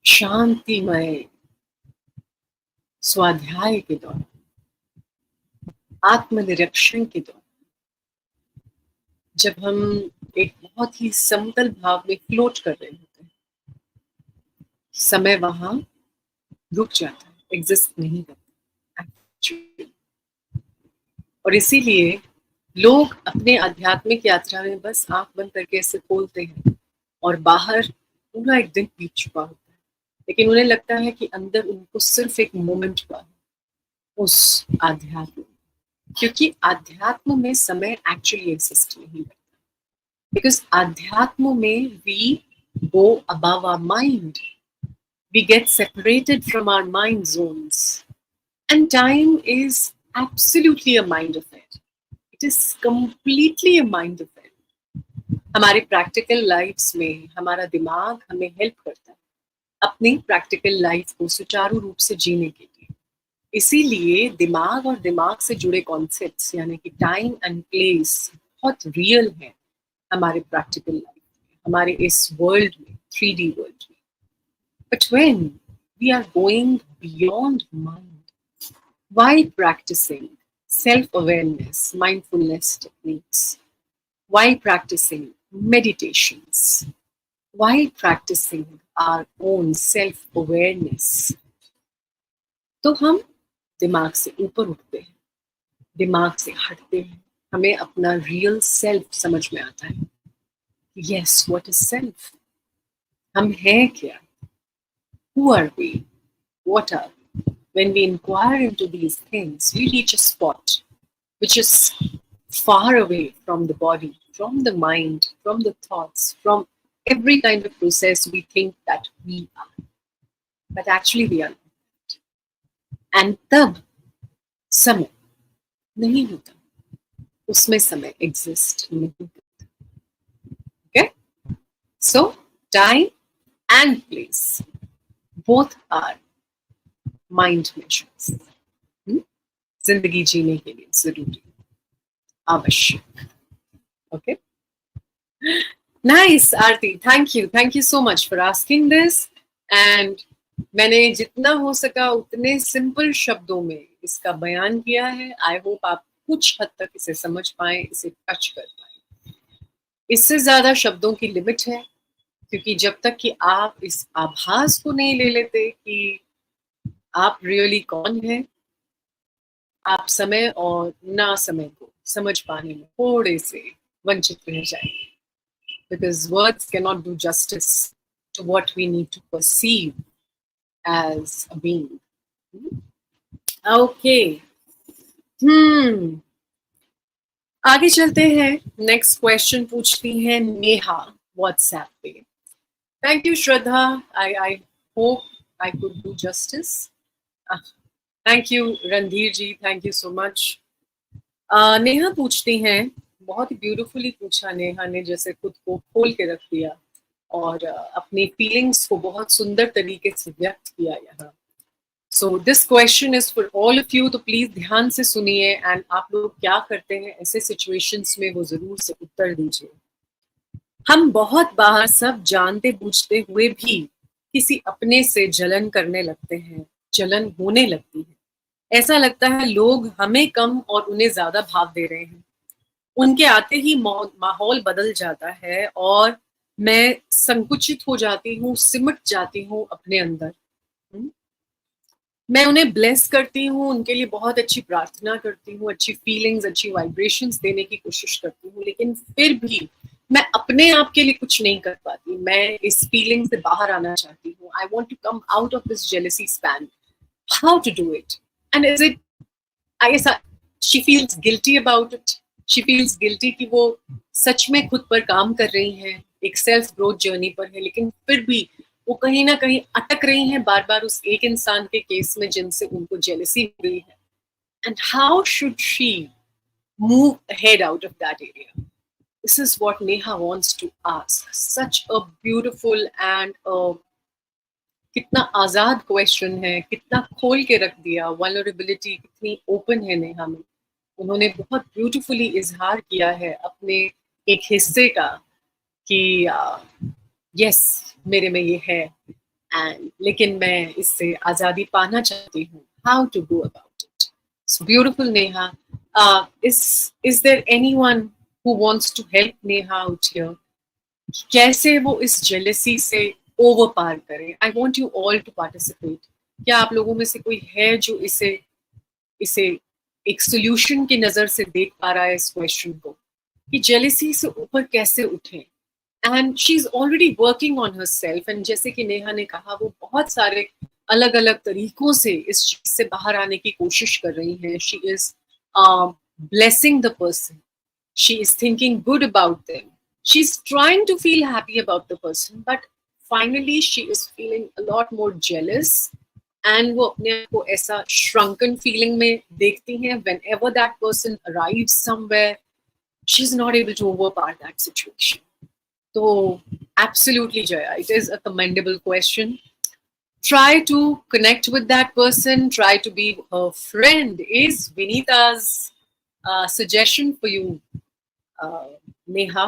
शांतिमय स्वाध्याय के दौरान, आत्मनिरीक्षण के दौरान, जब हम एक बहुत ही समतल भाव में फ्लोट कर रहे होते हैं, समय वहां रुक जाता है, एग्जिस्ट नहीं करता actually। और इसीलिए लोग अपने आध्यात्मिक यात्रा में बस आंख बंद करके ऐसे खोलते हैं और बाहर पूरा एक दिन बीत चुका होता है, लेकिन उन्हें लगता है कि अंदर उनको सिर्फ एक मोमेंट हुआ है उस आध्यात्म में, क्योंकि आध्यात्म में समय एक्चुअली एग्जिस्ट नहीं करता। बिकॉज आध्यात्म में we go above our mind, we get separated from our mind zones, and time is absolutely a mind affair. It is completely a mind affair. हमारे प्रैक्टिकल लाइफ्स में हमारा दिमाग हमें हेल्प करता है अपनी प्रैक्टिकल लाइफ को सुचारू रूप से जीने के लिए। इसीलिए दिमाग और दिमाग से जुड़े कॉन्सेप्ट्स यानी कि टाइम एंड प्लेस बहुत रियल है हमारे प्रैक्टिकल लाइफ में, हमारे इस वर्ल्ड में, 3D वर्ल्ड में। But when we are going beyond mind, why practicing self awareness, mindfulness techniques, while practicing meditations, while practicing our own self-awareness, तो हम दिमाग से ऊपर उठते हैं, दिमाग से हटते हैं, हमें अपना रियल सेल्फ समझ में आता है। Yes, what is self? हम हैं क्या? Who are we? What are we? When we inquire into these things, we reach a spot which is far away from the body, from the mind, from the thoughts, from every kind of process we think that we are. But actually we are not. And तब समय नहीं होता, उसमें समय exist नहीं करता. Okay? So time and place both are mind measures. जिंदगी जीने के लिए जरूरी, आवश्यक. Okay? Nice, Aarti. Thank you so much for asking this. And मैंने जितना हो सका उतने सिंपल शब्दों में इसका बयान किया है. आई होप आप कुछ हद तक इसे समझ पाए, इसे टच कर पाए. इससे ज्यादा शब्दों की लिमिट है, क्योंकि जब तक कि आप इस आभास को नहीं ले लेते कि आप रियली कौन हैं, आप समय और ना समय को समझ पाने में थोड़े से वंचित रह जाएंगे. Because words cannot do justice to what we need to perceive as a being. Okay. आगे चलते हैं. नेक्स्ट क्वेश्चन पूछती है नेहा व्हाट्सएप पे. Thank you Shraddha. I hope I could do justice. Thank you Randhir ji, thank you so much. Neha पूछती हैं, बहुत ही beautifully पूछा नेहा ने, जैसे खुद को खोल के रख दिया और अपनी फीलिंग्स को बहुत सुंदर तरीके से व्यक्त किया यहाँ. So this question is for all of you, तो प्लीज ध्यान से सुनिए. एंड आप लोग क्या करते हैं ऐसे सिचुएशंस में वो जरूर से उत्तर दीजिए. हम बहुत बार सब जानते बूझते हुए भी किसी अपने से जलन करने लगते हैं, जलन होने लगती है. ऐसा लगता है लोग हमें कम और उन्हें ज्यादा भाव दे रहे हैं. उनके आते ही माहौल बदल जाता है और मैं संकुचित हो जाती हूँ, सिमट जाती हूँ अपने अंदर. मैं उन्हें ब्लेस करती हूँ, उनके लिए बहुत अच्छी प्रार्थना करती हूँ, अच्छी फीलिंग्स, अच्छी वाइब्रेशंस देने की कोशिश करती हूँ, लेकिन फिर भी मैं अपने आप के लिए कुछ नहीं कर पाती. मैं इस फीलिंग से बाहर आना चाहती हूँ. I want to come out of this jealousy span. How to do it? And is it, I guess she feels guilty about it. She feels guilty कि वो सच में खुद पर काम कर रही हैं, एक सेल्फ ग्रोथ जर्नी पर है, लेकिन फिर भी वो कहीं ना कहीं अटक रही हैं बार बार उस एक इंसान के केस में जिनसे उनको जेलसी हो रही है. And how should she move ahead out of that area? This is what Neha wants to ask. Such a beautiful and कितना आजाद क्वेश्चन है, कितना खोल के रख दिया, वल्नरेबिलिटी कितनी ओपन है नेहा में. उन्होंने बहुत ब्यूटीफुली इजहार किया है अपने एक हिस्से का कि यस मेरे में ये है एंड लेकिन मैं इससे आजादी पाना चाहती हूँ. How to go about it? It's beautiful Neha. Is there anyone who wants to help Neha out here? कैसे वो इस जेलसी से ओवर पार करें? I want you all to participate. क्या आप लोगों में से कोई है जो इसे इसे एक सोल्यूशन की नजर से देख पा रहा है इस क्वेश्चन को कि जेलसी से ऊपर कैसे उठें? And she is already working on her self. And जैसे कि नेहा ने कहा, वो बहुत सारे अलग अलग तरीकों से इस चीज से बाहर आने की कोशिश कर रही हैं. She is blessing the person. She is thinking good about them. She's trying to feel happy about the person, but finally she is feeling a lot more jealous. And वो अपने आप को ऐसा shrunken feeling में देखती हैं. Whenever that person arrives somewhere, she's not able to overpower that situation. So absolutely, Jaya, it is a commendable question. Try to connect with that person. Try to be a friend. Is Vinita's suggestion for you, Neha.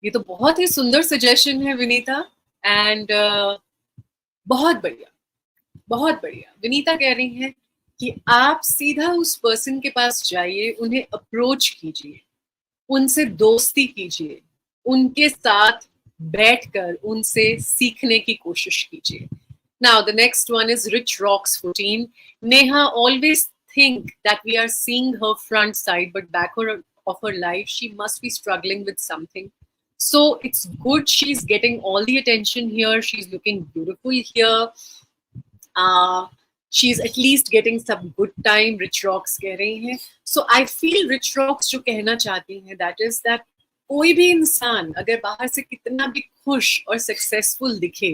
ये तो बहुत ही सुंदर suggestion है Vinita. And बहुत बढ़िया, बहुत बढ़िया. विनीता कह रही हैं कि आप सीधा उस पर्सन के पास जाइए, उन्हें अप्रोच कीजिए, उनसे दोस्ती कीजिए, उनके साथ बैठकर उनसे सीखने की कोशिश कीजिए. Now the next one is Rich Rocks 14. Neha always think that we are seeing her front side, but back of her life she must be struggling with something. So it's good she's getting all the attention here. She's looking beautiful here. She's at least getting some good time. Rich Rocks कह रही हैं. So I feel Rich Rocks जो कहना चाहती हैं, that is that कोई भी इंसान अगर बाहर से कितना भी खुश और सक्सेसफुल दिखे,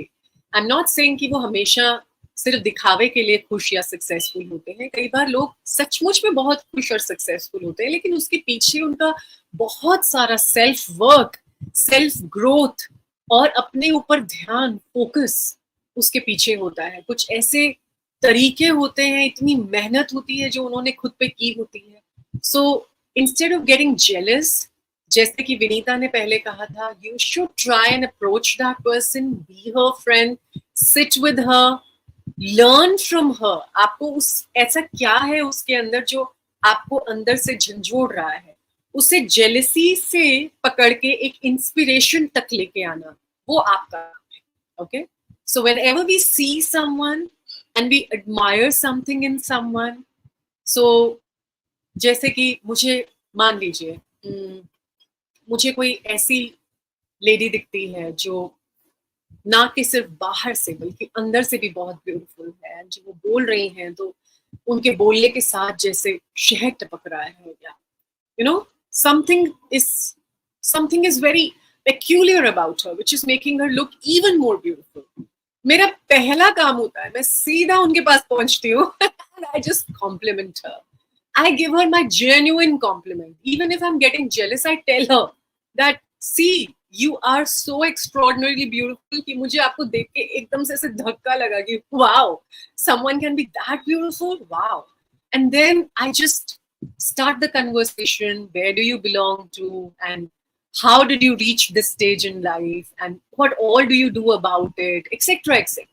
आई एम नॉट सेइंग कि वो हमेशा सिर्फ दिखावे के लिए खुश या सक्सेसफुल होते हैं. कई बार लोग सचमुच में बहुत खुश और सक्सेसफुल होते हैं, लेकिन उसके पीछे उनका बहुत सारा सेल्फ वर्क, सेल्फ ग्रोथ और अपने ऊपर ध्यान, फोकस उसके पीछे होता है. कुछ ऐसे तरीके होते हैं, इतनी मेहनत होती है जो उन्होंने खुद पे की होती है. So instead of getting jealous, जैसे कि विनीता ने पहले कहा था, you should try and approach that person, be her friend, sit with her, learn from her. आपको उस ऐसा क्या है उसके अंदर जो आपको अंदर से झंझोड़ रहा है, उसे जेलसी से पकड़ के एक इंस्पिरेशन तक लेके आना, वो आपका काम है. Okay, so whenever we see someone and we admire something in someone, so जैसे कि मुझे मान लीजिए मुझे कोई ऐसी लेडी दिखती है जो ना कि सिर्फ बाहर से बल्कि अंदर से भी बहुत ब्यूटीफुल है. जो वो बोल रही हैं तो उनके बोलने के साथ जैसे शहद टपक रहा है, या you know something is very peculiar about her which is making her look even more beautiful. मेरा पहला काम होता है, मैं सीधा उनके पास पहुंचती हूँ and I just compliment her. I give her my genuine compliment. Even if I'm getting jealous, I tell her that, see, you are so extraordinarily beautiful कि मुझे आपको देख के एकदम से ऐसे धक्का लगा कि wow, someone can be that beautiful, wow. And then I just start the conversation. Where do you belong to? And how did you reach this stage in life? And what all do you do about it? Etc. etc.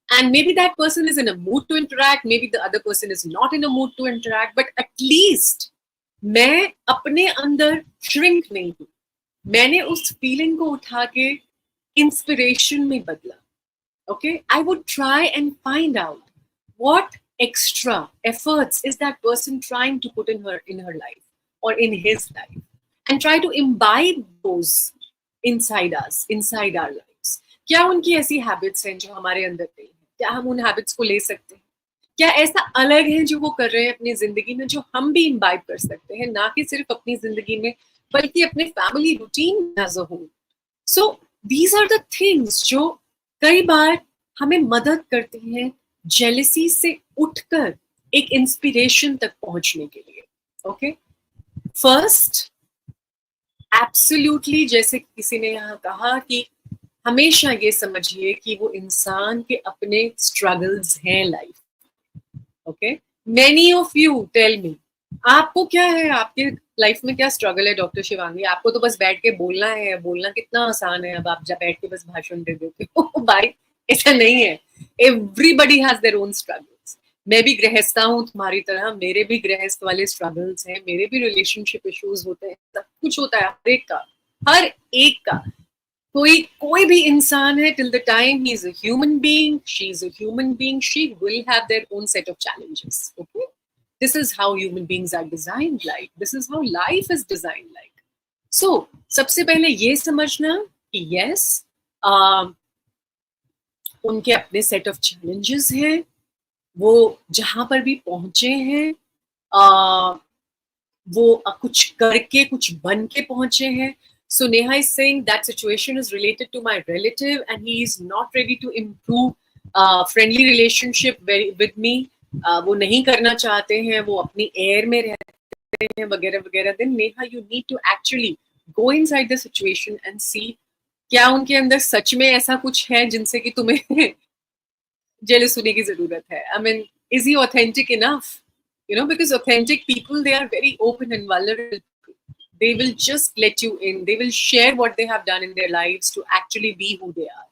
And maybe that person is in a mood to interact, maybe the other person is not in a mood to interact, but at least मैं अपने अंदर shrink नहीं हूँ. मैंने उस feeling को उठा के inspiration में बदला. Okay, I would try and find out what extra efforts is that person trying to put in her life or in his life, and try to imbibe those inside us, inside our lives. क्या उनकी ऐसी habits हैं जो हमारे अंदर नहीं है? क्या हम उन हैबिट्स को ले सकते हैं? क्या ऐसा अलग है जो वो कर रहे हैं अपनी जिंदगी में जो हम भी इम्बाइब कर सकते हैं, ना कि सिर्फ अपनी जिंदगी में बल्कि अपने family routine as a whole. So these are the things जो कई बार हमें मदद करती हैं जेलसी से उठकर एक इंस्पिरेशन तक पहुंचने के लिए. ओके, फर्स्ट एब्सोल्युटली, जैसे किसी ने यहाँ कहा कि हमेशा ये समझिए कि वो इंसान के अपने स्ट्रगल्स हैं life. Okay, many of you tell me, आपको क्या है, आपके लाइफ में क्या स्ट्रगल है डॉक्टर शिवांगी? आपको तो बस बैठ के बोलना है, बोलना कितना आसान है, अब आप जब बैठ के बस भाषण दे देते हो भाई, ऐसा नहीं है। Everybody has their own struggles. मैं भी गृहस्था हूँ तुम्हारी तरह, मेरे भी गृहस्थ वाले स्ट्रगल्स हैं, मेरे भी रिलेशनशिप इश्यूज होते हैं, सब कुछ होता है हर एक का, हर एक का। कोई भी इंसान है, till the time he is a human being, she is a human being, she will have their own set of challenges. Okay, this is how human beings are designed like, this is how life is designed like. So सबसे पहले ये समझना कि yes, उनके अपने set of challenges हैं, वो जहां पर भी पहुंचे हैं, वो कुछ करके कुछ बन के पहुंचे हैं. So Neha is saying that situation is related to my relative and he is not ready to improve friendly relationship with me. वो नहीं करना चाहते हैं, वो अपनी एयर में रहते हैं वगैरह वगैरह. Then Neha, you need to actually go inside the situation and see क्या उनके अंदर सच में ऐसा कुछ है जिनसे कि तुम्हें जेलस होने की जरूरत है. I mean, is he authentic enough? You know, because authentic people, they are very open and vulnerable. They will just let you in. They will share what they have done in their lives to actually be who they are.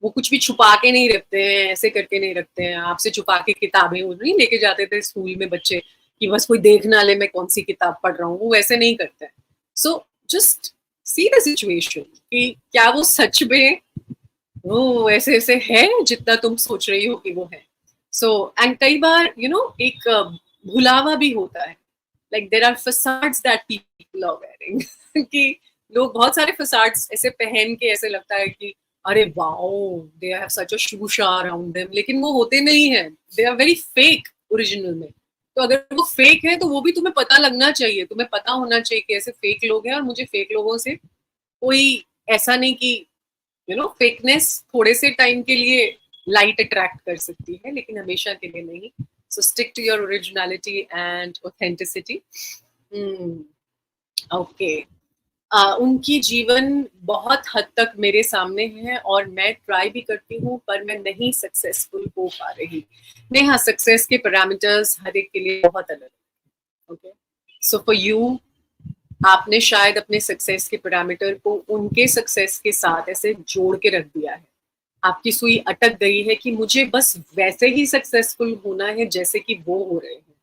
वो कुछ भी छुपा के नहीं रखते हैं, ऐसे करके नहीं रखते हैं. आपसे छुपा के किताबें वो नहीं लेके जाते थे स्कूल में बच्चे कि बस कोई देख ना ले मैं कौन सी किताब पढ़ रहा हूँ, वो वैसे नहीं करते हैं. So just see the situation कि क्या वो सच में वो ऐसे ऐसे है जितना तुम सोच रही हो कि वो है. सो एंड कई बार एक भुलावा भी होता है. Like there are facades that people are wearing कि लोग बहुत सारे फसाड्स ऐसे पहन के ऐसे लगता है कि अरे wow they have such a शूशा अराउंड देम, लेकिन वो होते नहीं है. They are very fake original में. तो अगर वो फेक है तो वो भी तुम्हें पता लगना चाहिए, तुम्हें पता होना चाहिए कि ऐसे फेक लोग हैं. और मुझे फेक लोगों से कोई ऐसा नहीं कि फेकनेस थोड़े से टाइम के लिए लाइट अट्रैक्ट कर सकती है, लेकिन हमेशा के लिए नहीं. So stick to your originality and authenticity. Okay, उनकी जीवन बहुत हद तक मेरे सामने है और मैं ट्राई भी करती हूँ पर मैं नहीं सक्सेसफुल हो पा रही. नेहा, सक्सेस के पैरामीटर्स हर एक के लिए बहुत अलग है. ओके, सो फॉर यू, आपने शायद अपने सक्सेस के पैरामीटर को उनके सक्सेस के साथ ऐसे जोड़ के रख दिया है. आपकी सुई अटक गई है कि मुझे बस वैसे ही सक्सेसफुल होना है जैसे कि वो हो रहे हैं.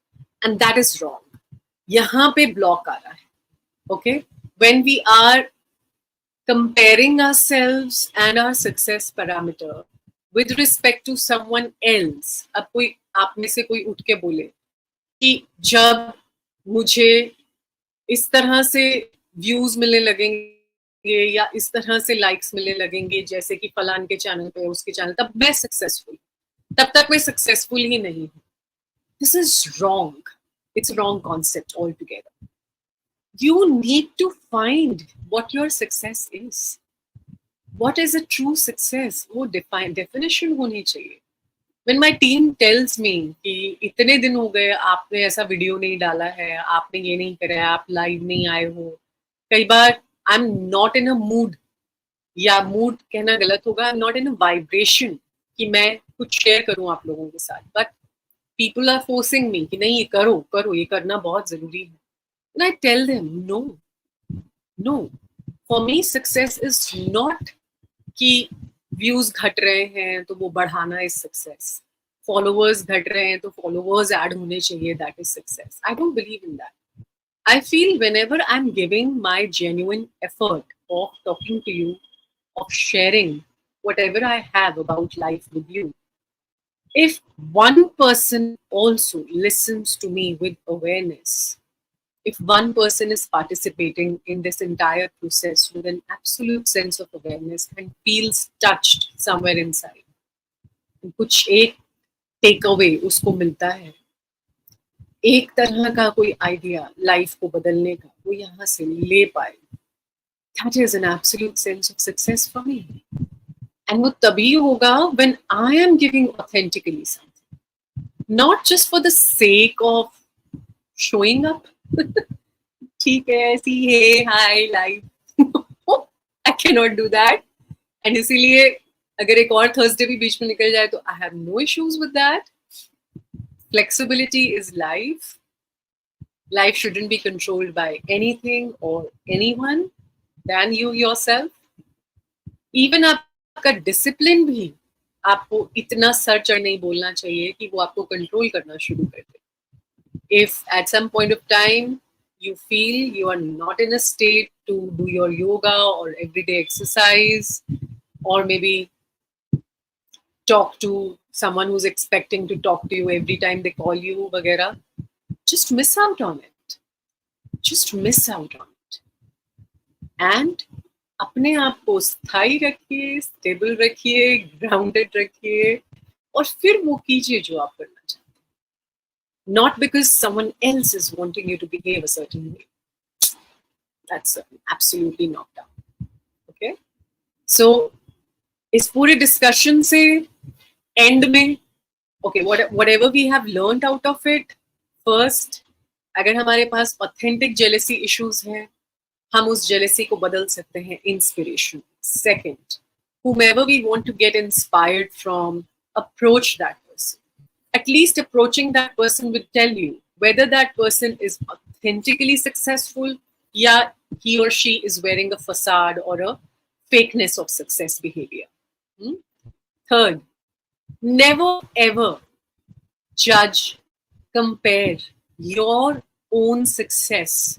And that is wrong. यहाँ पे ब्लॉक आ रहा है. Okay, when we are comparing ourselves and our success parameter with respect to someone else. अब कोई आप में से कोई उठ के बोले कि जब मुझे इस तरह से व्यूज मिलने लगेंगे या इस तरह से लाइक्स मिलने लगेंगे जैसे कि फलान के चैनल पे उसके चैनल, तब मैं सक्सेसफुल. तब तक मैं सक्सेसफुल ही नहीं हूँ. This is wrong. It's wrong concept all together. You need to find what your success is. What is a true success, वो डेफिनेशन होनी चाहिए. When my team tells me कि इतने दिन हो गए आपने ऐसा वीडियो नहीं डाला है, आपने ये नहीं करा है, आप लाइव नहीं आए हो, कई बार I am not in a mood, या मूड कहना गलत होगा, I am not in a vibration कि मैं कुछ शेयर करूं आप लोगों के साथ. But people are forcing me कि नहीं ये करो करो, ये करना बहुत जरूरी है. And I tell them no, no, for me success is not कि व्यूज घट रहे हैं तो वो बढ़ाना इज सक्सेस, फॉलोअर्स घट रहे हैं तो फॉलोअर्स ऐड होने चाहिए, that is success. I don't believe in that. I feel whenever I'm giving my genuine effort of talking to you, of sharing whatever I have about life with you, if one person also listens to me with awareness, if one person is participating in this entire process with an absolute sense of awareness and feels touched somewhere inside, कुछ एक take away उसको मिलता है, एक तरह का कोई idea life को बदलने का वो यहाँ से ले पाए, that is an absolute sense of success for me. And वो तभी होगा when I am giving authentically something, not just for the sake of showing up. ठीक है, ऐसी है हाय life, cannot do that. And इसीलिए अगर एक और Thursday भी बीच में निकल जाए तो I have no issues with that. Flexibility is life. Life shouldn't be controlled by anything or anyone than you yourself. Even आपका discipline भी आपको इतना सर चढ़ नहीं बोलना चाहिए कि वो आपको कंट्रोल करना शुरू कर दे. If at some point of time you feel you are not in a state to do your yoga or everyday exercise, or maybe talk to someone who's expecting to talk to you every time they call you, vagera, just miss out on it. Just miss out on it. And अपने आप को स्थायी रखिए, stable रखिए, grounded रखिए, और फिर वो कीजिए जो आप करना चाहते हैं. Not because someone else is wanting you to behave a certain way. That's absolutely not done. Okay? So, इस पूरे डिस्कशन से एंड में okay, whatever we have learned out of it, first, अगर हमारे पास authentic jealousy issues हैं, हम उस jealousy को बदल सकते हैं inspiration. Second, whomever we want to get inspired from, approach that person. At least approaching that person will tell you whether that person is authentically successful, या he or she is wearing a facade or a fakeness of success behavior. Third, never ever judge, compare your own success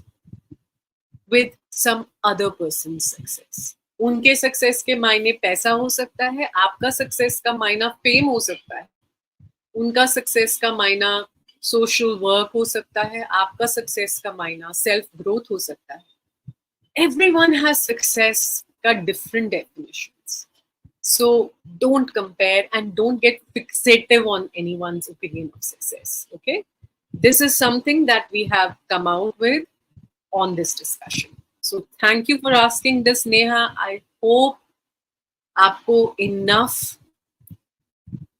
with some other person's success. उनके success के मायने पैसा हो सकता है, आपका success का मायना फेम हो सकता है, उनका सक्सेस का मायना सोशल वर्क हो सकता है, आपका सक्सेस का मायना सेल्फ ग्रोथ हो सकता है. Everyone has success का different definitions. So don't compare and don't get fixative on anyone's opinion of success. Okay, this is something that we have come out with on this discussion. So thank you for asking this, Neha. I hope आपको enough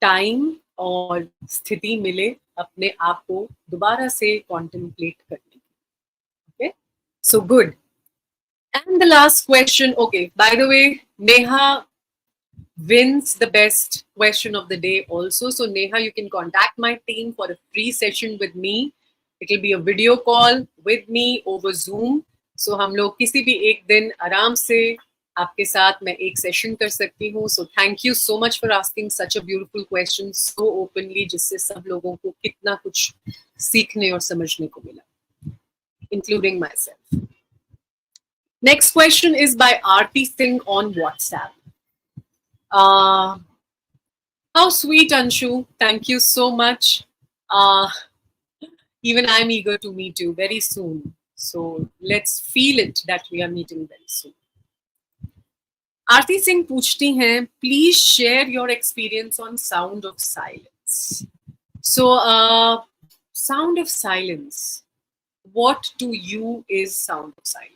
time और स्थिति मिले अपने आप को दोबारा से contemplate करने. Okay, so good. And the last question. Okay, by the way, Neha wins the best question of the day also. So Neha, you can contact my team for a free session with me. It will be a video call with me over Zoom. So हम लोग किसी भी एक दिन आराम से आपके साथ मैं एक सेशन कर सकती हूँ. So thank you so much for asking such a beautiful question so openly, जिससे सब लोगों को कितना कुछ सीखने और समझने को मिला, including myself. Next question is by Aarti Singh on WhatsApp. How sweet, Anshu. Thank you so much. Even I'm eager to meet you very soon. So let's feel it that we are meeting very soon. Aarti Singh पूछती हैं, please share your experience on sound of silence. So, sound of silence. What to you is sound of silence?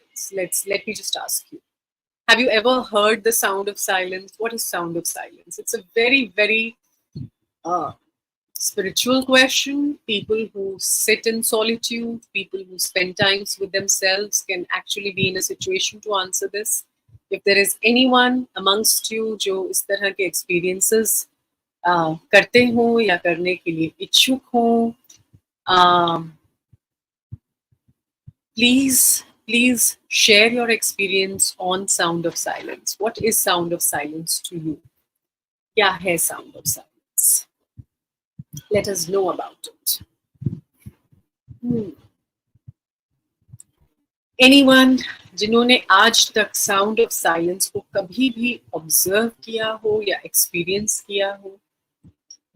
Let me just ask you. Have you ever heard the sound of silence? What is sound of silence? It's a very, very spiritual question. People who sit in solitude, people who spend times with themselves can actually be in a situation to answer this. If there is anyone amongst you जो इस तरह के experiences करते हो या करने के लिए इच्छुक हो, please share your experience on sound of silence. What is sound of silence to you? क्या है sound of silence? Let us know about it. Anyone जिन्होंने आज तक sound of silence को कभी भी observe किया हो या experience किया हो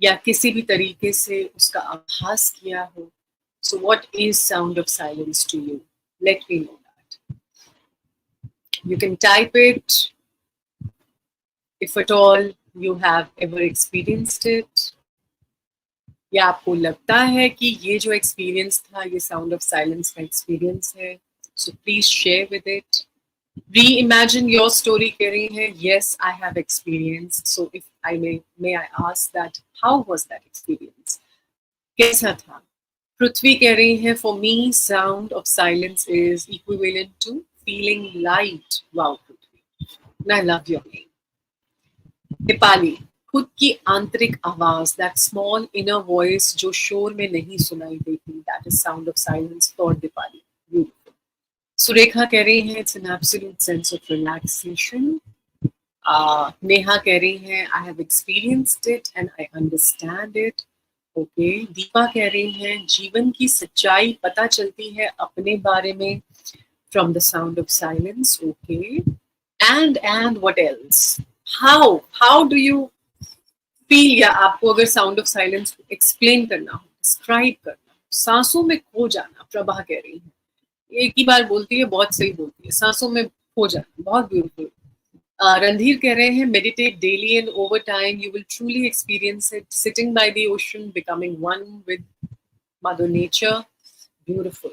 या किसी भी तरीके से उसका आभास किया हो. So what is sound of silence to you? Let me know that. You can type it if at all you have ever experienced it. या आपको लगता है कि ये जो experience था ये sound of silence का experience है. So please share with it. Reimagine your story कह रही हैं. Yes, I have experienced. So if I may I ask that, how was that experience? कैसा था? पृथ्वी कह रही है, for me, sound of silence is equivalent to feeling light. Wow, Prithvi. And I love your name. Deepali, खुद की आंतरिक आवाज, that small inner voice जो शोर में नहीं सुनाई देती, that is sound of silence for Deepali. Beautiful. Surekha कह रही है it's an absolute sense of relaxation. Neha कह रही है I have experienced it and I understand it. Okay Deepa कह रही है जीवन की सच्चाई पता चलती है अपने बारे में from the sound of silence. Okay. And what else? How do you feel? या आपको अगर sound of silence explain करना हो, describe करना हो, सांसों में खो जाना, प्रभा कह रही है एक ही बार बोलती है, बहुत सही बोलती है, सांसों में खो जाना, बहुत ब्यूटीफुल. Randhir कह रहे हैं meditate daily and over time you will truly experience it, sitting by the ocean, becoming one with Mother Nature. Beautiful.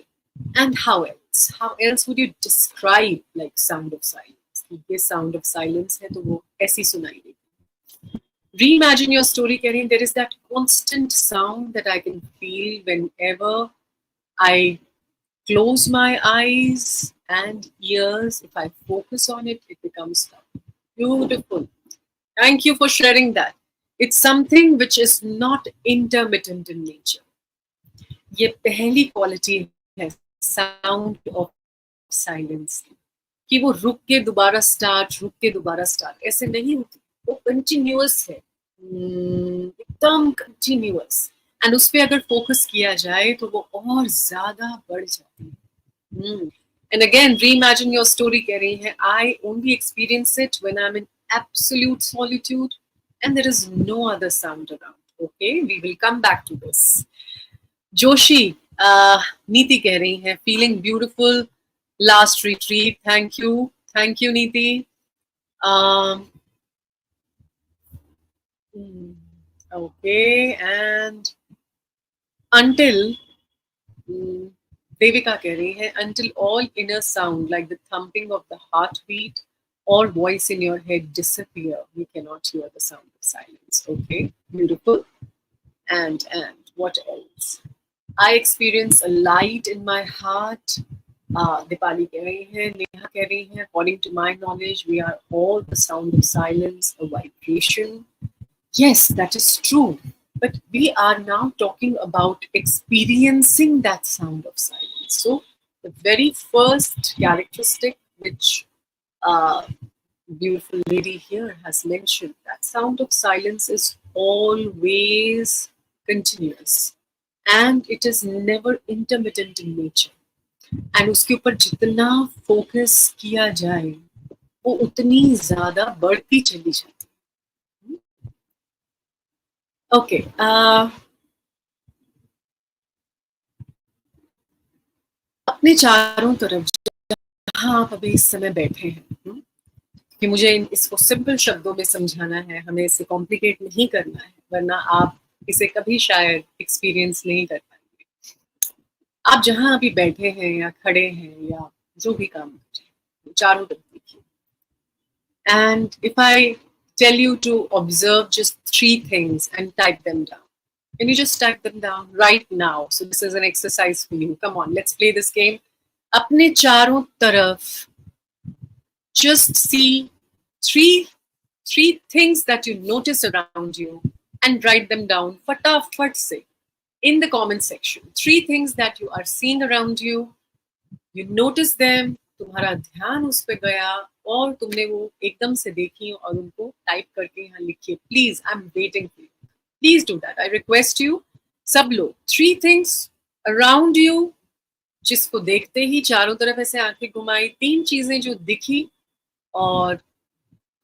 And how else? How else would you describe like sound of silence? ये sound of silence है तो वो ऐसी सुनाई देगी. Reimagine your story, Karin. There is that constant sound that I can feel whenever I close my eyes and ears. If I focus on it, it becomes loud. Beautiful. Thank you for sharing that. It's something which is not intermittent in nature. ये पहली quality है sound of silence कि वो रुक के दोबारा start ऐसे नहीं होती, वो कंटिन्यूअस है, एकदम कंटिन्यूअस. एंड उस पर अगर फोकस किया जाए तो वो और ज्यादा बढ़ जाती है. And again reimagine your story कह रही है I only experience it when I am in absolute solitude and there is no other sound around. Okay, we will come back to this. Joshi, Niti कह रही है feeling beautiful last retreat. Thank you Niti. Okay and until Devika कह रही है until all inner sound like the thumping of the heartbeat or voice in your head disappear, we cannot hear the sound of silence. Okay, beautiful. And what else? I experience a light in my heart. Dipali कह रही है, नेहा कह रही है according to my knowledge we are all the sound of silence, a vibration. Yes, that is true. But we are now talking about experiencing that sound of silence. So the very first characteristic which beautiful lady here has mentioned, that sound of silence is always continuous and it is never intermittent in nature. And उसके ऊपर जितना focus किया जाए वो उतनी ज्यादा बढ़ती चली जाती. ओके, अपने चारों तरफ जहाँ आप अभी इस समय बैठे हैं कि मुझे इसको सिंपल शब्दों में समझाना है, हमें इसे कॉम्प्लिकेट नहीं करना है वरना आप इसे कभी शायद एक्सपीरियंस नहीं कर पाएंगे. आप जहाँ अभी बैठे हैं या खड़े हैं या जो भी काम कर रहे हैं चारों तरफ देखिए. And if I tell you to observe just 3 things and type them down. Can you just type them down right now? So this is an exercise for you. Come on, let's play this game. अपने चारों तरफ just see three things that you notice around you and write them down फटाफट से in the comment section. 3 things that you are seeing around you. You notice them, तुम्हारा ध्यान उस पे गया और तुमने वो एकदम से देखी और उनको टाइप करके यहाँ लिखिए. Please, I am waiting for you. Please do that. I request you. सब लोग 3 थिंग्स अराउंड यू, जिसको देखते ही चारों तरफ ऐसे आंखें घुमाई, 3 चीजें जो दिखी और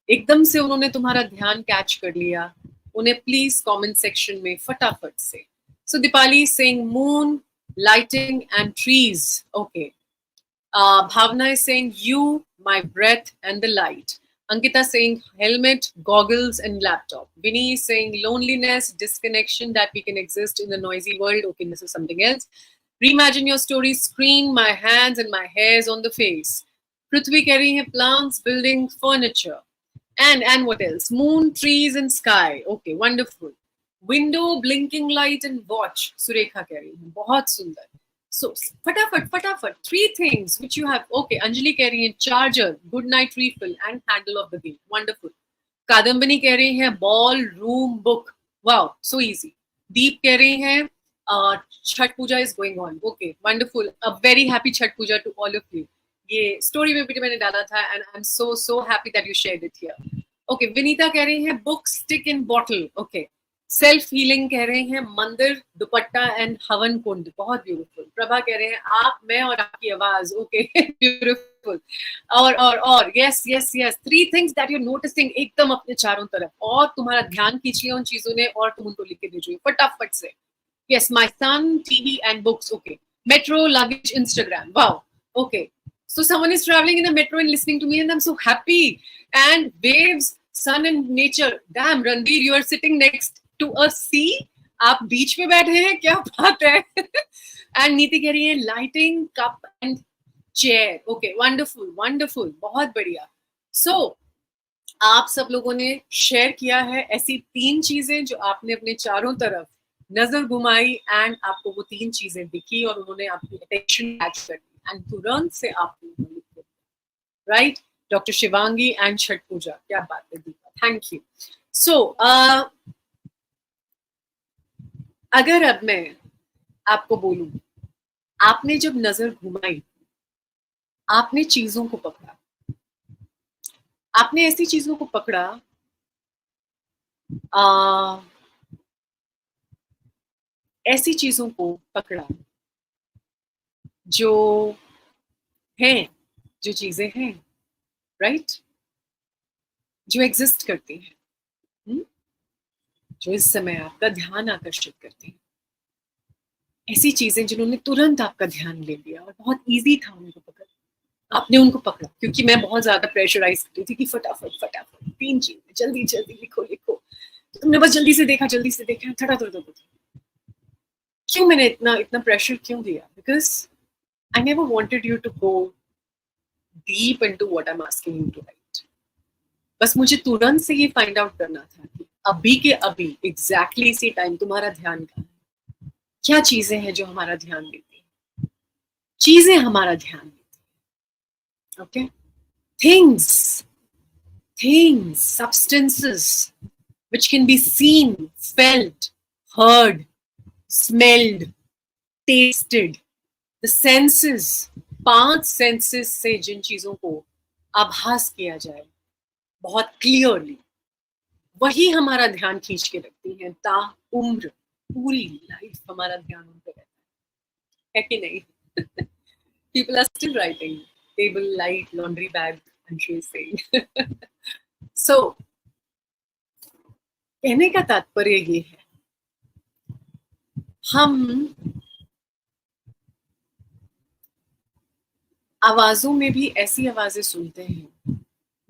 एकदम से उन्होंने तुम्हारा ध्यान कैच कर लिया, उन्हें प्लीज कमेंट सेक्शन में फटाफट से. So Deepali saying moon, lighting and trees. Okay. Bhavna is saying you, my breath and the light. Ankita saying helmet, goggles and laptop. Vinny is saying loneliness, disconnection, that we can exist in the noisy world. Okay, this is something else. Reimagine your story, screen, my hands and my hairs on the face. Prithvi keh rahi hai plants, buildings, furniture. And what else? Moon, trees and sky. Okay, wonderful. Window, blinking light and watch. Surekha keh rahi hai. बहुत सुंदर. So फटाफट फटाफट 3 things which you have. Okay, Anjali कह रही है charger, good night refill and handle of the game. Wonderful. Kadambani कह रही है ball room book. Wow, so easy. Deep कह रही है Chhath Puja is going on. Okay, wonderful. A very happy Chhath Puja to all of you. ये स्टोरी में भी मैंने डाला था and I am so happy that you shared it here. Okay, Vinita कह रही है book stick in bottle. Okay, self healing कह रहे हैं मंदिर, दुपट्टा एंड हवन कुंड. बहुत ब्यूटीफुल. प्रभा कह रहे हैं आप, मैं और आपकी आवाज. Okay, beautiful. और yes yes yes, 3 things that you noticing एकदम अपने चारों तरफ, और तुम्हारा ध्यान खींचिए उन चीजों ने और तुम उनको लिख के भेजिए फटाफट से. Yes, my son, TV and books. Okay, metro, luggage, Instagram. Wow. Okay, so someone is traveling in a metro and listening to me and I'm so happy. And waves, sun and nature. Damn, Ranveer, you are sitting next to a sea. आप बीच में बैठे हैं, क्या बात है. And नीति कह रही है lighting, cup and chair. Okay, wonderful wonderful, बहुत बढ़िया. सो आप सब लोगों ने शेयर किया है ऐसी 3 चीजें जो आपने अपने चारों तरफ नजर घुमाई एंड आपको वो 3 चीजें दिखी और उन्होंने आपकी अटेंशन कैच कर दी एंड तुरंत से आपको लिख दिया. Right, doctor Shivangi and Chhath Puja, क्या बात है दीपा, थैंक यू. सो अगर अब मैं आपको बोलूं, आपने जब नजर घुमाई, आपने चीजों को पकड़ा, आपने ऐसी चीजों को पकड़ा ऐसी चीजों को पकड़ा जो हैं, जो चीजें हैं, राइट, जो एग्जिस्ट करती हैं, जो इस समय आपका ध्यान आकर्षित करती हैं. ऐसी चीजें जिन्होंने तुरंत आपका ध्यान ले लिया और बहुत इजी था उनको पकड़. आपने उनको पकड़ा क्योंकि मैं बहुत ज्यादा प्रेशराइज करती थी कि फटाफट फटाफट 3 चीजें जल्दी जल्दी लिखो लिखो. तुमने बस जल्दी से देखा थड़ा थड़ा. क्यों मैंने इतना प्रेशर क्यों दिया? Because I never wanted you to go deep into what I am asking you to write. बस मुझे तुरंत से ये फाइंड आउट करना था कि अभी के अभी एग्जैक्टली इसी टाइम तुम्हारा ध्यान कहाँ है. क्या चीजें हैं जो हमारा ध्यान देती हैं? चीजें हमारा ध्यान देती हैं. Okay, things, substances which can be seen, felt, heard, smelled, tasted. The senses, 5 senses से जिन चीजों को आभास किया जाए बहुत क्लियरली, वही हमारा ध्यान खींच के रखती हैं. ताउम्र, पूरी लाइफ हमारा ध्यान उन पर रहता है कि नहीं? People are still writing table, light, laundry bag, and she is saying. So कहने का तात्पर्य ये है, हम आवाजों में भी ऐसी आवाजें सुनते हैं,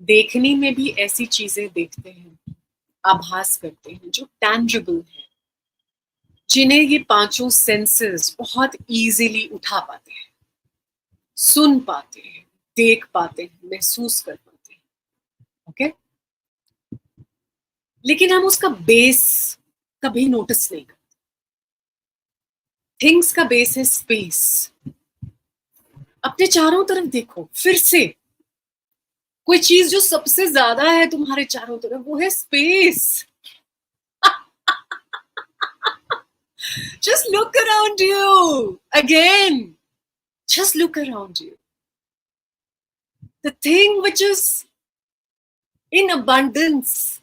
देखने में भी ऐसी चीजें देखते हैं, आभास करते हैं जो टैंजिबल है, जिन्हें ये 5 सेंसेस बहुत इजीली उठा पाते हैं, सुन पाते हैं, देख पाते हैं, महसूस कर पाते हैं. ओके, लेकिन हम उसका बेस कभी नोटिस नहीं करते. थिंग्स का बेस है स्पेस. अपने चारों तरफ देखो फिर से, कोई चीज जो सबसे ज्यादा है तुम्हारे चारों तरफ, वो है space. Just look around you again. Just look around you. The thing which is in abundance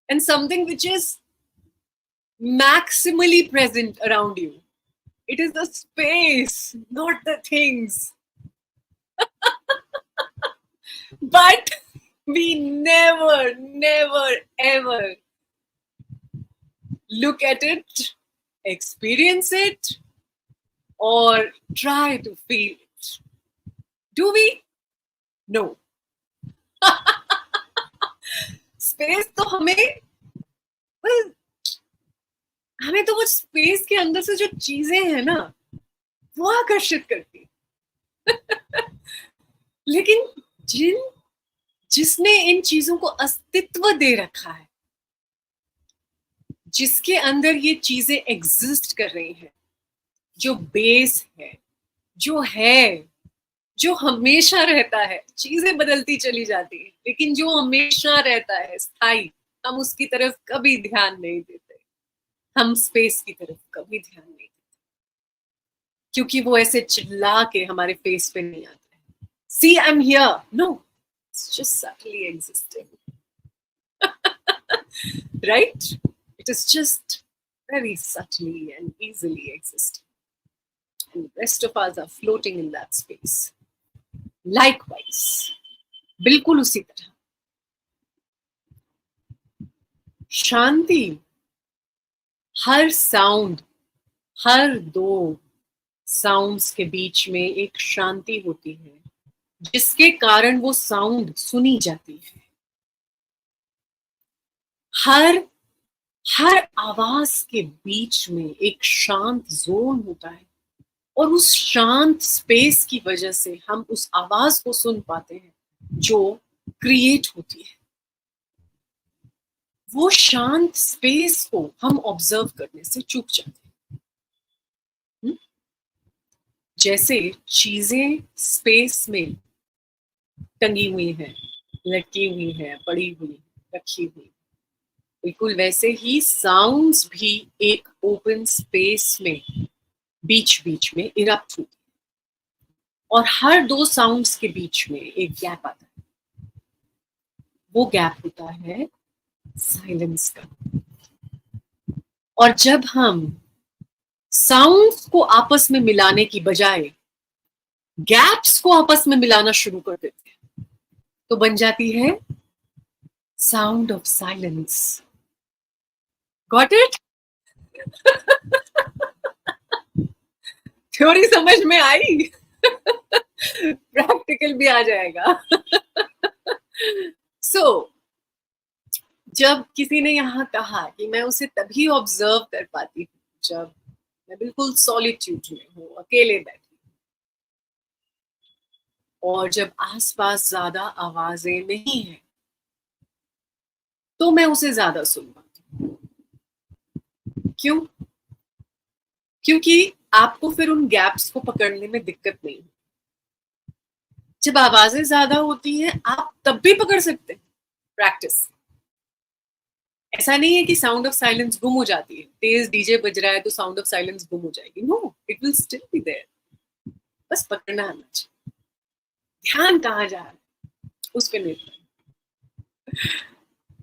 and something which is maximally present around you, it is the space, not the things. But we never ever look at it, experience it, or try to feel it. Do we? No. Space तो हमें तो वो space के अंदर से जो चीजें हैं ना, वो आकर्षित करती. लेकिन जिसने इन चीजों को अस्तित्व दे रखा है, जिसके अंदर ये चीजें एग्जिस्ट कर रही हैं, जो बेस है, जो हमेशा रहता है। चीजें बदलती चली जाती है, लेकिन जो हमेशा रहता है स्थायी, हम उसकी तरफ कभी ध्यान नहीं देते। हम स्पेस की तरफ कभी ध्यान नहीं देते, क्योंकि वो ऐसे चिल्ला के हमारे फेस पे नहीं आता है। See I am here, no, it's just subtly existing, right? It is just very subtly and easily existing. And the rest of us are floating in that space. Likewise, बिल्कुल उसी तरह शांति, हर साउंड, हर दो sounds के बीच में एक शांति होती है, जिसके कारण वो साउंड सुनी जाती है। हर हर आवाज के बीच में एक शांत जोन होता है, और उस शांत स्पेस की वजह से हम उस आवाज को सुन पाते हैं जो क्रिएट होती है। वो शांत स्पेस को हम ऑब्जर्व करने से चूक जाते हैं। जैसे चीजें स्पेस में टंगी हुई हैं, लटकी हुई हैं, पड़ी हुई, रखी हुई, बिल्कुल वैसे ही साउंड्स भी एक ओपन स्पेस में बीच बीच में इरप्ट होती है, और हर दो साउंड्स के बीच में एक गैप आता है। वो गैप होता है साइलेंस का। और जब हम साउंड्स को आपस में मिलाने की बजाय गैप्स को आपस में मिलाना शुरू कर देते हैं, तो बन जाती है sound of silence. Got it? Theory समझ में आई? प्रैक्टिकल भी आ जाएगा। So, जब किसी ने यहाँ कहा कि मैं उसे तभी ऑब्जर्व कर पाती हूँ जब मैं बिल्कुल सॉलिट्यूड में हूँ, अकेले बैठी, और जब आसपास ज्यादा आवाजें नहीं है, तो मैं उसे ज्यादा सुन पाती हूँ। क्यों? क्योंकि आपको फिर उन गैप्स को पकड़ने में दिक्कत नहीं है। जब आवाजें ज्यादा होती हैं, आप तब भी पकड़ सकते हैं, प्रैक्टिस। ऐसा नहीं है कि साउंड ऑफ साइलेंस गुम हो जाती है, तेज डीजे बज रहा है तो साउंड ऑफ साइलेंस गुम हो जाएगी। No, it will still be there, बस पकड़ना आना चाहिए। ध्यान कहाँ जा रहा है उस पर निर्भर।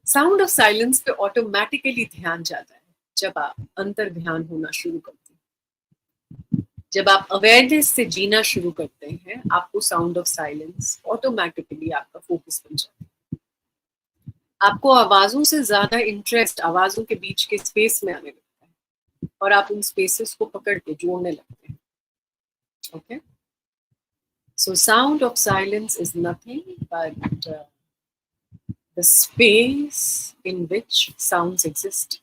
साउंड ऑफ साइलेंस पे ऑटोमेटिकली ध्यान जाता है जब आप अंतर ध्यान होना शुरू करते हैं। जब आप अवेयरनेस से जीना शुरू करते हैं, आपको साउंड ऑफ साइलेंस ऑटोमेटिकली आपका फोकस बन जाता है। आपको आवाजों से ज्यादा इंटरेस्ट आवाजों के बीच के स्पेस में आने लगता है, और आप उन स्पेसेस को पकड़ के जोड़ने लगते हैं। Okay, so sound of silence is nothing but the space in which sounds exist.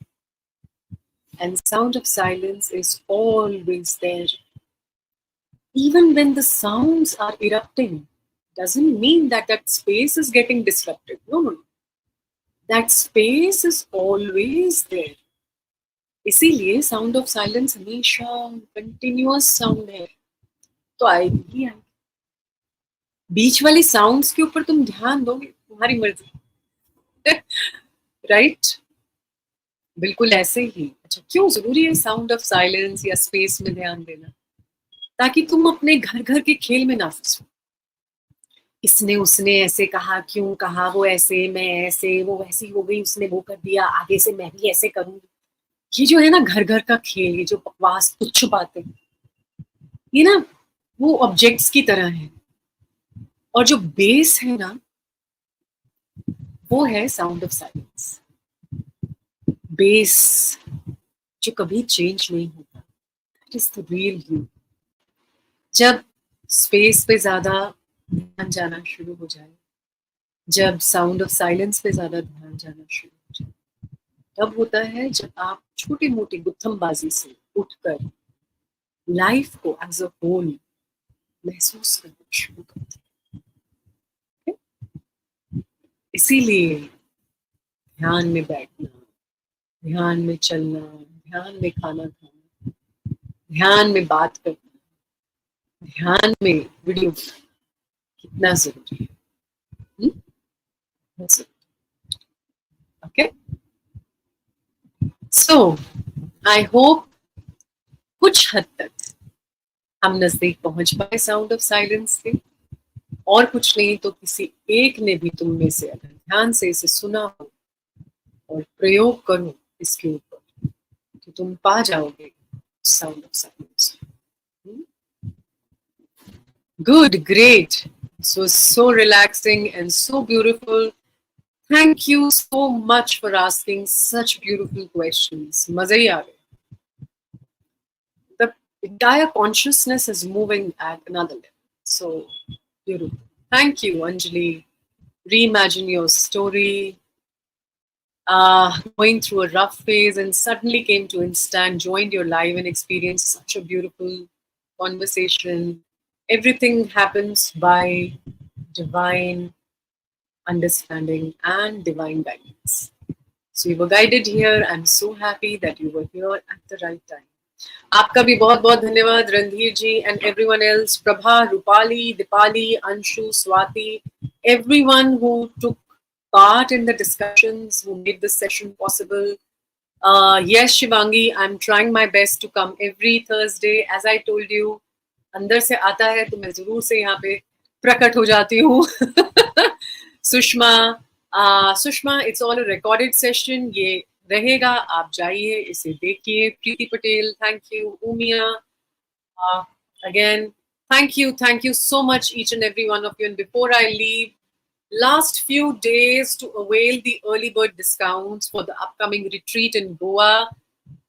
And sound of silence is always there. Even when the sounds are erupting, doesn't mean that that space is getting disrupted. No, no, no. That space is always there. इसीलिए sound of silence हमेशा continuous sound है, तो आएगी ही आएगी। बीच वाली sounds के ऊपर तुम ध्यान दोगे, तुम्हारी मर्जी। राइट? बिल्कुल ऐसे ही। अच्छा, क्यों जरूरी है साउंड ऑफ साइलेंस या स्पेस में ध्यान देना? ताकि तुम अपने घर घर के खेल में ना फंसो। इसने उसने ऐसे कहा, क्यों कहा, वो ऐसे, मैं ऐसे, वो वैसी हो गई, उसने वो कर दिया, आगे से मैं भी ऐसे करूंगी। ये जो है ना घर घर का खेल, ये जो बकवास तुच्छ बातें, ये ना वो ऑब्जेक्ट्स की तरह है। और जो बेस है ना, वो है साउंड ऑफ साइलेंस। बेस जो कभी चेंज नहीं होता, that is the real you. जब स्पेस पे ज्यादा ध्यान जाना शुरू हो जाए, जब साउंड ऑफ साइलेंस पे ज्यादा ध्यान जाना शुरू हो जाए, तब होता है जब आप छोटी मोटी गुत्थमबाजी से उठकर लाइफ को एज अ होल महसूस करना शुरू करते हैं। इसीलिए ध्यान में बैठना, ध्यान में चलना, ध्यान में खाना खाना, ध्यान में बात करना, ध्यान में वीडियो कितना जरूरी है. Okay, so I hope कुछ हद तक हम नजदीक पहुंच पाए साउंड ऑफ साइलेंस के. और कुछ नहीं तो किसी एक ने भी तुम में से अगर ध्यान से इसे सुना हो और प्रयोग करो इसके ऊपर, तो तुम पा जाओगे sound of silence. Good, great. So, so relaxing and so beautiful. Thank you so much for asking such beautiful questions. मजे ही आ गए. The entire consciousness is moving at another level. So beautiful. Thank you, Anjali. Reimagine your story. Going through a rough phase and suddenly came to Instant, joined your live and experienced such a beautiful conversation. Everything happens by divine understanding and divine guidance. So you were guided here. I'm so happy that you were here at the right time. आपका भी बहुत बहुत धन्यवाद Randhir ji and everyone else, Prabha, Rupali, Deepali, Anshu, Swati, everyone who took part in the discussions, who made this session possible. Yes, Shivangi, I'm trying my best to come every Thursday. As I told you, अंदर से आता है तो मैं जरूर से यहाँ पे प्रकट हो जाती हूँ. Sushma, Sushma, it's all a recorded session. ये रहेगा, आप जाइए इसे देखिए. Preeti Patel, thank you. Umiya, again, thank you so much each and every one of you. And before I leave, last few days to avail the early bird discounts for the upcoming retreat in Goa.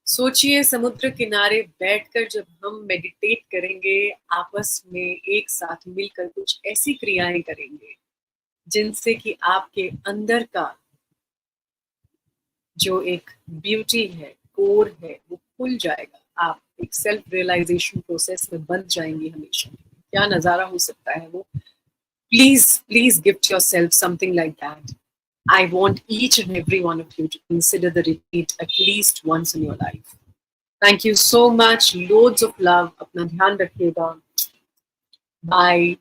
सोचिए, समुद्र किनारे बैठकर जब हम meditate करेंगे, आपस में एक साथ मिलकर कुछ ऐसी क्रियाएं करेंगे जिनसे कि आपके अंदर का जो एक ब्यूटी है, कोर है, वो खुल जाएगा. आप एक सेल्फ रियलाइजेशन प्रोसेस में बंध जाएंगे हमेशा. क्या नजारा हो सकता है वो. Please gift yourself something like that. I want each and every one of you to consider the retreat at least once in your life. Thank you so much. Loads of love. अपना ध्यान रखिएगा. Bye.